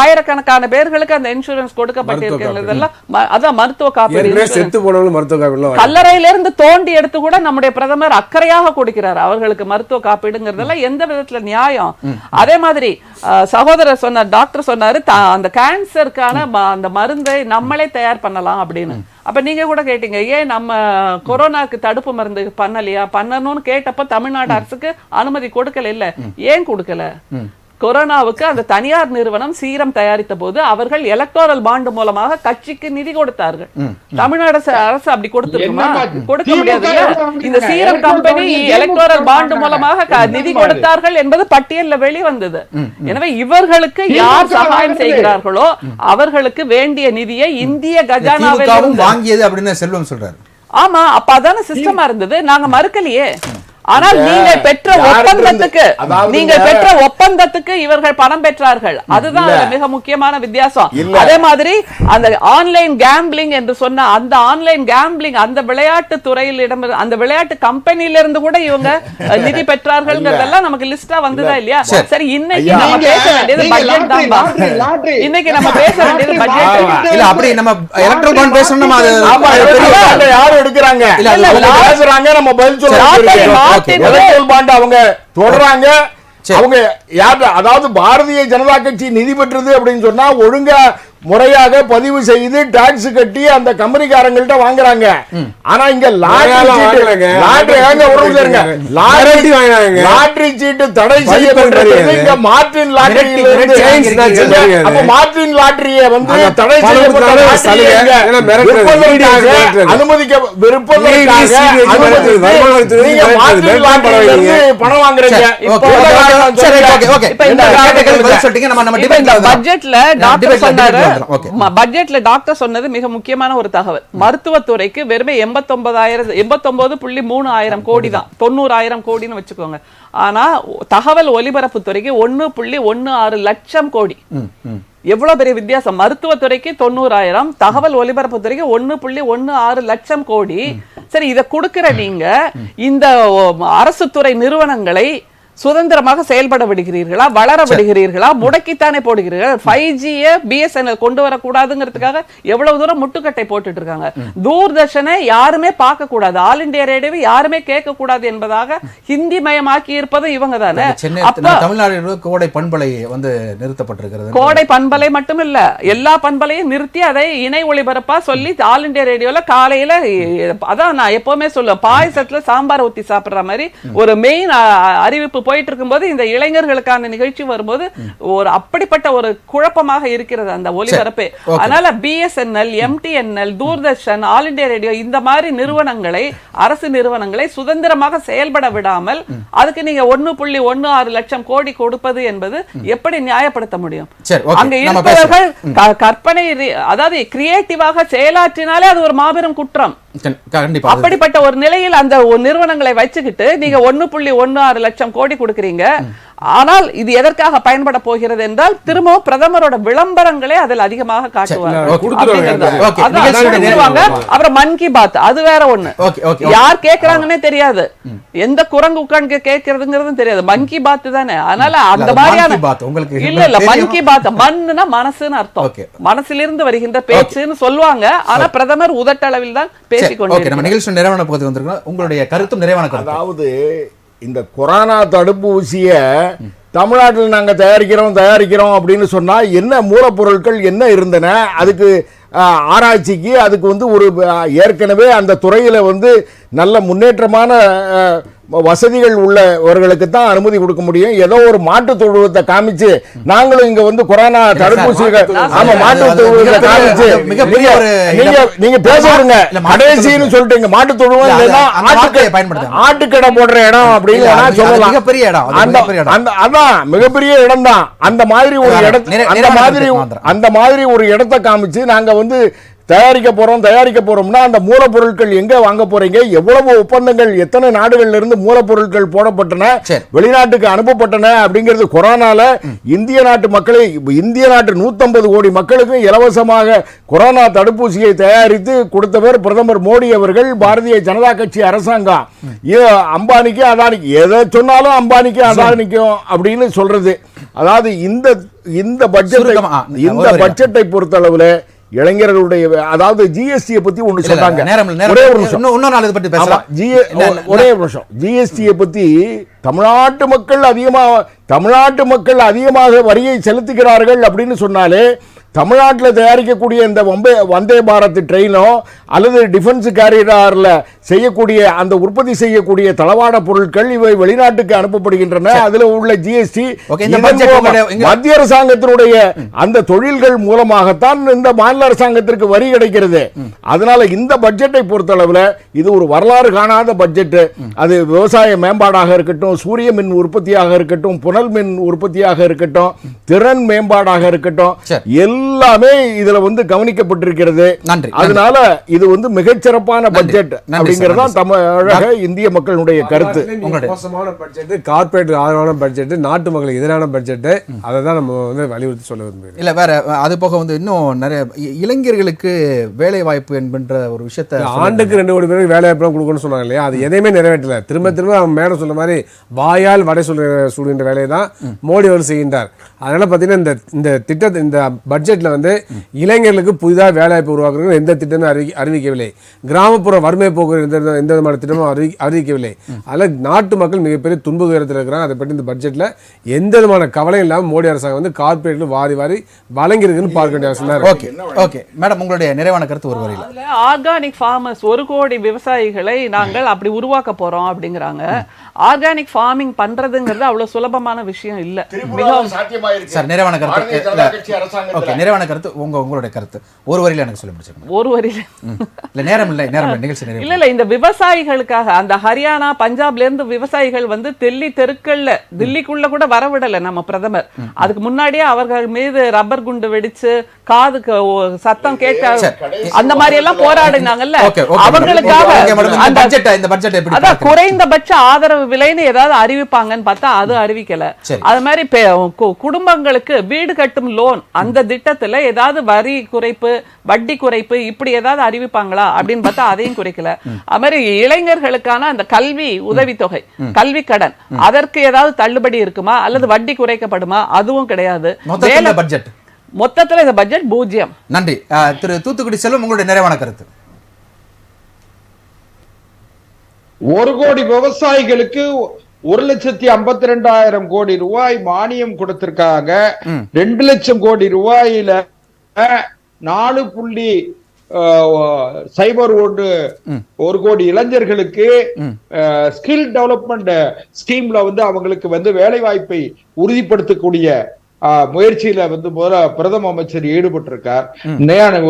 ஆயிரக்கணக்கான பேர்களுக்கு அந்த இன்சூரன்ஸ் கொடுக்கப்பட்டிருக்கிறதெல்லாம் அதான் மருத்துவ காப்பீடு. செத்து போனவங்க மருத்துவ காப்பீடு கல்லறையிலிருந்து தோண்டி எடுத்து கூட நம்முடைய பிரதமர் அக்கறையாக கொடுக்கிறார் அவர்களுக்கு மருத்துவ காப்பீடுங்கிறதெல்லாம் எந்த விதத்துல நியாயம்? அதே மாதிரி சகோதரர் சொன்னார், டாக்டர் சொன்னாரு, அந்த கேன்சருக்கான அந்த மருந்தை நம்மளே தயார் பண்ணலாம் அப்படின்னு. அப்ப நீங்க கூட கேட்டீங்க, ஏன் நம்ம கொரோனாக்கு தடுப்பு மருந்து பண்ணலையா? பண்ணணும்னு கேட்டப்ப தமிழ்நாடு அரசுக்கு அனுமதி கொடுக்கல. இல்ல, ஏன் கொடுக்கல? கொரோனாவுக்கு அந்த தனியார் நிறுவனம் சீரம் தயாரித்த போது அவர்கள் எலக்டோரல் பாண்ட் மூலமாக கட்சிக்கு நிதி கொடுத்தார்கள். தமிழ்நாடு அரசு அப்படி கொடுத்திருக்குமா? கொடுக்க முடியாது. இந்த சீரம் கம்பெனி எலக்டோரல் பாண்ட் மூலமாக நிதி கொடுத்தார்கள் என்பது பட்டியல்ல வெளிவந்தது. எனவே இவர்களுக்கு யார் சகாயம் செய்கிறார்களோ அவர்களுக்கு வேண்டிய நிதியை இந்திய கஜானாவில் வாங்கியது அப்படின்னு செல்வம் சொல்றாரு. ஆமா, அப்ப அதான சிஸ்டமா இருந்தது, நாங்க மறுக்கலையே. ஆனால் நீங்கள் பெற்ற ஒப்பந்தத்துக்கு இவர்கள் பணம் பெற்றார்கள். அதுதான் மிக முக்கியமான வித்தியாசம். அதே மாதிரி அந்த ஆன்லைன் கேம்பிளிங் என்று சொன்ன அந்த ஆன்லைன் கேம்பிளிங், அந்த விளையாட்டு துறையில் அந்த விளையாட்டு கம்பெனில இருந்து கூட இவங்க நிதி பெற்றார்கள்ங்கிறதெல்லாம் நமக்கு லிஸ்டா வந்ததா இல்லையா? சரி, இன்னைக்கு நம்ம பேச வேண்டியது பட்ஜெட் தான். இன்னைக்கு நம்ம பேச வேண்டியது பட்ஜெட் இல்ல. அப்படி நம்ம எலக்ட்ரல் பாண்ட் பேசணும், அது யார் எடுக்கறாங்க பேசுறாங்க, நம்ம பதில் சொல்றோம். அவங்க தொடறாங்க. அவங்க யார், அதாவது பாரதிய ஜனதா கட்சி நிதி பெற்றது அப்படின்னு சொன்னா ஒழுங்கா முறையாக பதிவு செய்து டாக்ஸ் கட்டி அந்த கம்பெனிக்காரங்கள்ட்ட வாங்குறாங்க. ஆனா இங்க லாட்டரி சீட்டு தடை செய்யப்பட்டது. இங்க மார்டின் லாட்டரியை வந்து தடை செய்யப்பட்ட அனுமதிக்க பணம் வாங்குறீங்க. பட்ஜெட்ல டாக்டர் சொன்னது மிக முக்கியமான ஒரு தகவல். மருத்துவத்துறைக்கு வெறுமே 89.3 கோடி தான், 90,000 கோடின்னு வச்சுக்கோங்க. ஆனா தகவல் ஒலிபரப்பு துறைக்கு 1.16 லட்சம் கோடி. எவ்வளவு பெரிய வித்தியாசம்! மருத்துவத்துறைக்கு 90,000, தகவல் ஒலிபரப்பு துறைக்கு 1.16 லட்சம் கோடி. சரி, இதை கொடுக்கிற நீங்க இந்த அரசு துறை நிறுவனங்களை சுதந்திரமாக செயல்பட விடுகிறீர்களா, வளர விடுகிறீர்களா, முடக்கித்தானே போடுகிறீர்கள்? 5G BSNL கொண்டு வரக்கூடாதுங்கிறதுக்காக எவ்வளவு தூரம் முட்டுக்கட்டை போட்டுட்டு இருக்காங்க. தூர்தர்ஷனை யாருமே பார்க்க கூடாது, ஆல் இந்தியா ரேடியோவை யாருமே கேட்க கூடாது என்பதாக ஹிந்தி மயமாக்கி இருப்பது இவங்க தானே. தமிழ்நாடு கோடை பண்பலை வந்து நிறுத்தப்பட்டிருக்கிறது. கோடை பண்பலை மட்டும் இல்ல, எல்லா பண்பலையும் நிறுத்தி அதை இணை ஒளிபரப்பா சொல்லி ஆல் இந்தியா ரேடியோல காலையில, அதான் நான் எப்பவுமே சொல்லுவேன், பாயசத்துல சாம்பார் ஊத்தி சாப்பிடுற மாதிரி ஒரு மெயின் அறிவிப்பு போயிட்டு இருக்கும்போது இந்த இளைஞர்களுக்கான நிகழ்ச்சி வரும்போது ஒரு அப்படிப்பட்ட ஒரு குழப்பமாக இருக்கிறது அந்த ஒலிபரப்பே. அதனால BSNL, MTNL, Doordarshan, all India radio இந்த மாதிரி நிறுவனங்களை, அரசு நிறுவனங்களை சுதந்திரமாக செயல்பட விடாமல் அதுக்கு நீங்க 1.16 லட்சம் கோடி கொடுப்பது என்பது எப்படி நியாயப்படுத்த முடியும்? அங்க இருப்பவர்கள் கற்பனை, அதாவது கிரியேட்டிவாக செயலாற்றினாலே அது ஒரு மாபெரும் குற்றம். அப்படிப்பட்ட ஒரு நிலையில் அந்த நிறுவனங்களை வச்சுக்கிட்டு நீங்க 1.16 லட்சம் கோடி கொடுக்கறீங்க. ஆனால் இது எதற்காக பயன்பட போகிறது என்றால் திரும்பவும் பிரதமரோட விளம்பரங்களே அதில் அதிகமாக காட்டுவாங்க. அப்புறம் மன் கி பாத், அது வேற ஒண்ணு. யார் கேட்கறாங்கன்னே தெரியாது, எந்த குரங்கு உட்கார்ந்து கேட்கறதுங்கிறதும் தெரியாது. மன் கி பாத் தானே. அதனால அந்த மாதிரியான இல்ல மன் கி பாத், மண்ணுனா மனசுன்னு அர்த்தம், மனசிலிருந்து வருகின்ற பேச்சுன்னு சொல்லுவாங்க. ஆனா பிரதமர் உதட்டளவில் தான் பேசிக்கொண்டு நிகழ்ச்சி நிறைவான போது வந்திருக்கோம். உங்களுடைய கருத்தும் நிறைவான கருத்து. அதாவது இந்த கொரோனா தடுப்பூசியை தமிழ்நாட்டில் நாங்கள் தயாரிக்கிறோம் அப்படின்னு சொன்னால் என்ன மூலப்பொருட்கள் என்ன இருந்தன, அதுக்கு ஆராய்ச்சிக்கு அதுக்கு வந்து ஒரு ஏற்கனவே அந்த துறையில் வந்து நல்ல முன்னேற்றமான வசதிகள் உள்ளவர்களுக்கு தான் அனுமதி கொடுக்க முடியும். ஏதோ ஒரு மாட்டு தொழுவத்தை காமிச்சு நாங்களும் இங்க வந்து கொரோனா தடுப்பூசி மாட்டு தொழுவத்தை காமிச்சு நீங்க பேசுறீங்க கடைசின்னு சொல்லிட்டு மாட்டு தொழுவம் ஆட்டுக்கடை போடுற இடம் அப்படின்னு சொல்லலாம். அதான் மிகப்பெரிய இடம் தான். அந்த மாதிரி ஒரு அந்த மாதிரி ஒரு இடத்தை காமிச்சு நாங்க வந்து தயாரிக்க போறோம்னா அந்த மூலப்பொருட்கள் எங்க வாங்க போறீங்க, எவ்வளவு ஒப்பந்தங்கள் எத்தனை நாடுகள்ல இருந்து மூலப்பொருட்கள் போடப்பட்டன, வெளிநாட்டுக்கு அனுப்பப்பட்டன அப்படிங்கிறது கொரோனால இந்திய நாட்டு 150 கோடி மக்களுக்கு இலவசமாக கொரோனா தடுப்பூசியை தயாரித்து கொடுத்தவர் பிரதமர் மோடி அவர்கள், பாரதிய ஜனதா கட்சி அரசாங்கம். அம்பானிக்கு அதானிக்கு எதை சொன்னாலும் அம்பானிக்கும் அதானிக்கும் அப்படின்னு சொல்றது. அதாவது இந்த பட்ஜெட்டை பொறுத்தளவுல இளைஞர்களுடைய, அதாவது ஜிஎஸ்டியை பத்தி ஒண்ணு சொன்னாங்க. ஒரே ஒரு நிமிஷம், ஜிஎஸ்டியை பத்தி தமிழ்நாட்டு மக்கள் அதிகமாக வரியை செலுத்துகிறார்கள் அப்படின்னு சொன்னாலே தமிழ்நாட்டில் தயாரிக்கக்கூடிய இந்த வந்தே பாரத் ட்ரெயினோ அல்லது டிஃபென்ஸ் கேரியரில் செய்யக்கூடிய அந்த உற்பத்தி செய்யக்கூடிய தளவாட பொருட்கள் இவை வெளிநாட்டுக்கு அனுப்பப்படுகின்றன. அதில் உள்ள ஜிஎஸ்டி மத்திய அரசாங்கத்தினுடைய அந்த தொழில்கள் மூலமாகத்தான் இந்த மாநில அரசாங்கத்திற்கு வரி கிடைக்கிறது. அதனால இந்த பட்ஜெட்டை பொறுத்தளவில் இது ஒரு வரலாறு காணாத பட்ஜெட். அது விவசாய மேம்பாடாக இருக்கட்டும், சூரிய மின் உற்பத்தியாக இருக்கட்டும், புனல் மின் உற்பத்தியாக இருக்கட்டும், திறன் மேம்பாடாக இருக்கட்டும், எல்லாமே இதுல வந்து கவனிக்கப்பட்டிருக்கிறது. நன்றி. அதனால இது வந்து மிகச்சிறப்பான பட்ஜெட் அப்படிங்கறதா தமிழக இந்திய மக்களுடைய கருத்து. மோசமான பட்ஜெட், கார்ப்பரேட் ஆதரவான பட்ஜெட், நாட்டு மக்களுக்கு எதிரான பட்ஜெட், அதை தான் நம்ம வந்து வலியுறுத்தி சொல்ல விரும்புகிறோம். இல்ல வேற அது போக வந்து இன்னும் நிறைய இளைஞர்களுக்கு வேலை வாய்ப்பு என்கின்ற ஒரு விஷயத்தை ஆண்டுக்கு 2 கோடி பேருக்கு வேலை வாய்ப்பு கொடுக்கணும்னு சொன்னாங்க இல்லையா, அது எதையுமே நிறைவேற்றல. திரும்ப திரும்ப அவங்க மேடம் சொல்ற மாதிரி வாயால் வடை சொல்கின்ற வேலையை தான் மோடி அவர் செய்கின்றார். அதனால பார்த்தீங்கன்னா இந்த திட்டத்தை, இந்த பட்ஜெட்ல வந்து இளைஞர்களுக்கு புதிதாக வேலை வாய்ப்பு உருவாக்குறது எந்த திட்டமும் அறிவிக்கவில்லை. கிராமப்புற வறுமை போக்குவரத்து எந்த விதமான திட்டமும் அறிவிக்கவில்லை. அதில் நாட்டு மக்கள் மிகப்பெரிய துன்புகரத்தில் இருக்கிறாங்க. அதை பற்றி இந்த பட்ஜெட்ல எந்த விதமான கவலையும் இல்லாமல் மோடி அரசாங்கம் வந்து கார்பரேட்ல வாரி வாரி வழங்கியிருக்குன்னு பார்க்க வேண்டிய அவசியம் தான். ஓகே ஓகே மேடம், உங்களுடைய நிறைவான கருத்து ஒரு வரையில். ஆர்கானிக் ஃபார்மர்ஸ் 1 கோடி விவசாயிகளை நாங்கள் அப்படி உருவாக்க போறோம் அப்படிங்கிறாங்க. ஆர்கானிக் ஃபார்மிங் பண்றதுங்கிறது அவ்வளவு சுலபமான விஷயம் இல்ல. சார் நிறைவான கருத்து. ஓகே, நிறைவான கருத்து உங்களுடைய கருத்து ஒரு வரியில எனக்கு சொல்லி முடிச்சிருக்கேன். ஒரு வரியில இல்ல, நேரம் இல்லை நிகழ்ச்சி நிறைவு. இல்ல இந்த விவசாயிகளுக்காக அந்த ஹரியானா பஞ்சாப்ல இருந்து விவசாயிகள் வந்து தெருக்கள்ல தில்லிக்குள்ள கூட வரவிடல நம்ம பிரதமர். அதுக்கு முன்னாடியே அவர்கள் மீது ரப்பர் குண்டு வெடிச்சு காதுக்கு சத்தம் கேட்க அந்த மாதிரி எல்லாம் போராடினாங்கல்ல. அவங்களுக்காக குறைந்தபட்ச ஆதரவு விலைன்னு ஏதாவது அறிவிப்பாங்கன்னு பார்த்தா அது அறிவிக்கல. அது மாதிரி குடும்பங்களுக்கு வீடு கட்டும் லோன் அந்த திட்டத்துல ஏதாவது வரி குறைப்பு, வட்டி குறைப்பு இப்படி ஏதாவது அறிவிப்பாங்களா அப்படின்னு பார்த்தா அதையும் குறைக்கல. அது மாதிரி இளைஞர்களுக்கான அந்த கல்வி உதவித்தொகை, கல்வி கடன், அதற்கு ஏதாவது தள்ளுபடி இருக்குமா அல்லது வட்டி குறைக்கப்படுமா? அதுவும் கிடையாது. மொத்தத்துல இந்த பட்ஜெட் 0. நன்றி. திரு தூத்துக்குடி செல்வம், உங்களுடைய நிறைவான கருத்து. 1 கோடி விவசாயிகளுக்கு 1,52,000 கோடி ரூபாய் மானியம் கொடுத்திருக்காங்க. 2 லட்சம் கோடி ரூபாயில 4.01 கோடி இளைஞர்களுக்கு ஸ்கில் டெவலப்மெண்ட் ஸ்கீம்ல வந்து அவங்களுக்கு வந்து வேலை வாய்ப்பை உறுதிப்படுத்தக்கூடிய முயற்சியில வந்து பிரதம அமைச்சர் ஈடுபட்டிருக்கார்.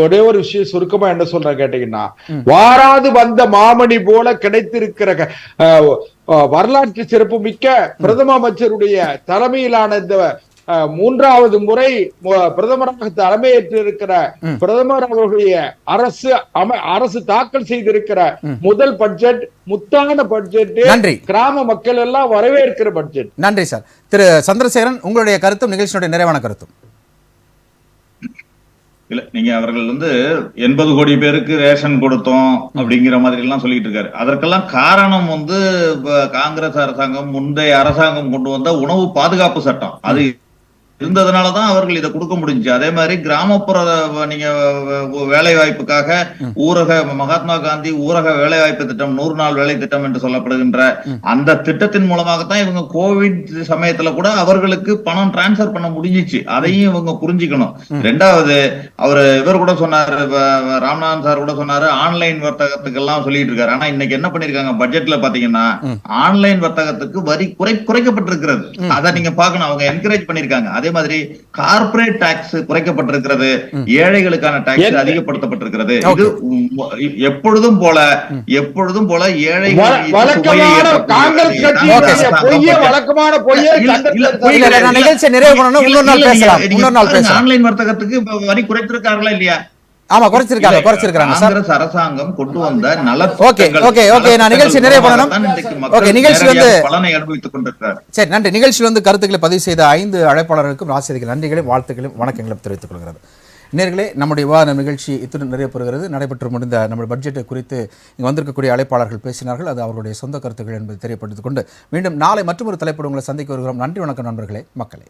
ஒரே ஒரு விஷயம் சுருக்கமா என்ன சொல்ற கேட்டீங்கன்னா, வாராது வந்த மாமணி போல கிடைத்திருக்கிற வரலாற்று சிறப்பு மிக்க பிரதம அமைச்சருடைய தலைமையிலான இந்த 3வது முறை பிரதமராக தலைமையேற்று இருக்கிற பிரதமர் அவர்களுடைய அரசு தாக்கல் செய்திருக்கிற முதல் பட்ஜெட் முத்தான பட்ஜெட். கிராம மக்கள் எல்லாம் வரவேற்கிற பட்ஜெட். நன்றி சார். திரு சந்திரசேகரன், உங்களுடைய கருத்தும் நிகழ்ச்சியினுடைய நிறைவான கருத்தும். இல்ல, நீங்க அவர்கள் வந்து 80 கோடி பேருக்கு ரேஷன் கொடுத்தோம் அப்படிங்கிற மாதிரி எல்லாம் சொல்லிட்டு இருக்காரு. அதற்கெல்லாம் காரணம் வந்து காங்கிரஸ் அரசாங்கம், முந்தைய அரசாங்கம் கொண்டு வந்த உணவு பாதுகாப்பு சட்டம் அது இருந்ததுனாலதான் அவர்கள் இதை கொடுக்க முடிஞ்சு. அதே மாதிரி கிராமப்புற நீங்க வேலை வாய்ப்புக்காக ஊரக மகாத்மா காந்தி ஊரக வேலை வாய்ப்பு திட்டம், 100 நாள் வேலை திட்டம் என்று சொல்லப்படுகின்ற அந்த திட்டத்தின் மூலமாகத்தான் இவங்க கோவிட் சமயத்துல கூட அவர்களுக்கு பணம் டிரான்ஸ்பர் பண்ண முடிஞ்சிச்சு. அதையும் இவங்க புரிஞ்சுக்கணும். 2வது இவர் கூட சொன்னாரு, ராம்நாதன் சார் கூட சொன்னாரு, ஆன்லைன் வர்த்தகத்துக்கு எல்லாம் சொல்லிட்டு இருக்காரு. ஆனா இன்னைக்கு என்ன பண்ணிருக்காங்க பட்ஜெட்ல பாத்தீங்கன்னா, ஆன்லைன் வர்த்தகத்துக்கு வரி குறைக்கப்பட்டிருக்கிறது. அதை நீங்க பாக்கணும். அவங்க என்கரேஜ் பண்ணிருக்காங்க. அதே மாதிரி கார்ப்பரேட் டாக்ஸ் குறைக்கப்பட்டிருக்கிறது, ஏழைகளுக்கான டாக்ஸ் அதிகப்படுத்தப்பட்டிருக்கிறது. இது எப்பொழுதும் போல ஏழைகள் ஆன்லைன் வர்த்தகத்துக்கு வரி குறைத்திருக்காங்களா இல்லையா? ஆமா, குறைச்சிருக்காங்க. காங்கிரஸ் அரசாங்கம் கொண்டு வந்த நான் நிகழ்ச்சி நிறைவு பண்ணணும். நிகழ்ச்சி வந்து பலனை அனுபவித்துக் கொண்டிருக்கிறார். சரி, நன்றி. நிகழ்ச்சியில் வந்து கருத்துக்களை பதிவு செய்த 5 அழைப்பாளர்களுக்கும் ராசிரியர்கள் நன்றிகளையும் வாழ்த்துக்களையும் வணக்கங்களும் தெரிவித்துக் கொள்கிறது. நேயர்களே, நம்முடைய விவாத நிகழ்ச்சி இத்துடன் நிறைய பெறுகிறது. நடைபெற்று முடிந்த நம்முடைய பட்ஜெட்டை குறித்து இங்கு வந்திருக்கக்கூடிய அழைப்பாளர்கள் பேசினார்கள். அது அவர்களுடைய சொந்த கருத்துக்கள் என்பதை தெரியப்படுத்திக் கொண்டு மீண்டும் நாளை மற்றொரு தலைப்போடு உங்களை சந்திக்க வருகிறோம். நன்றி, வணக்கம் நண்பர்களே, மக்களே.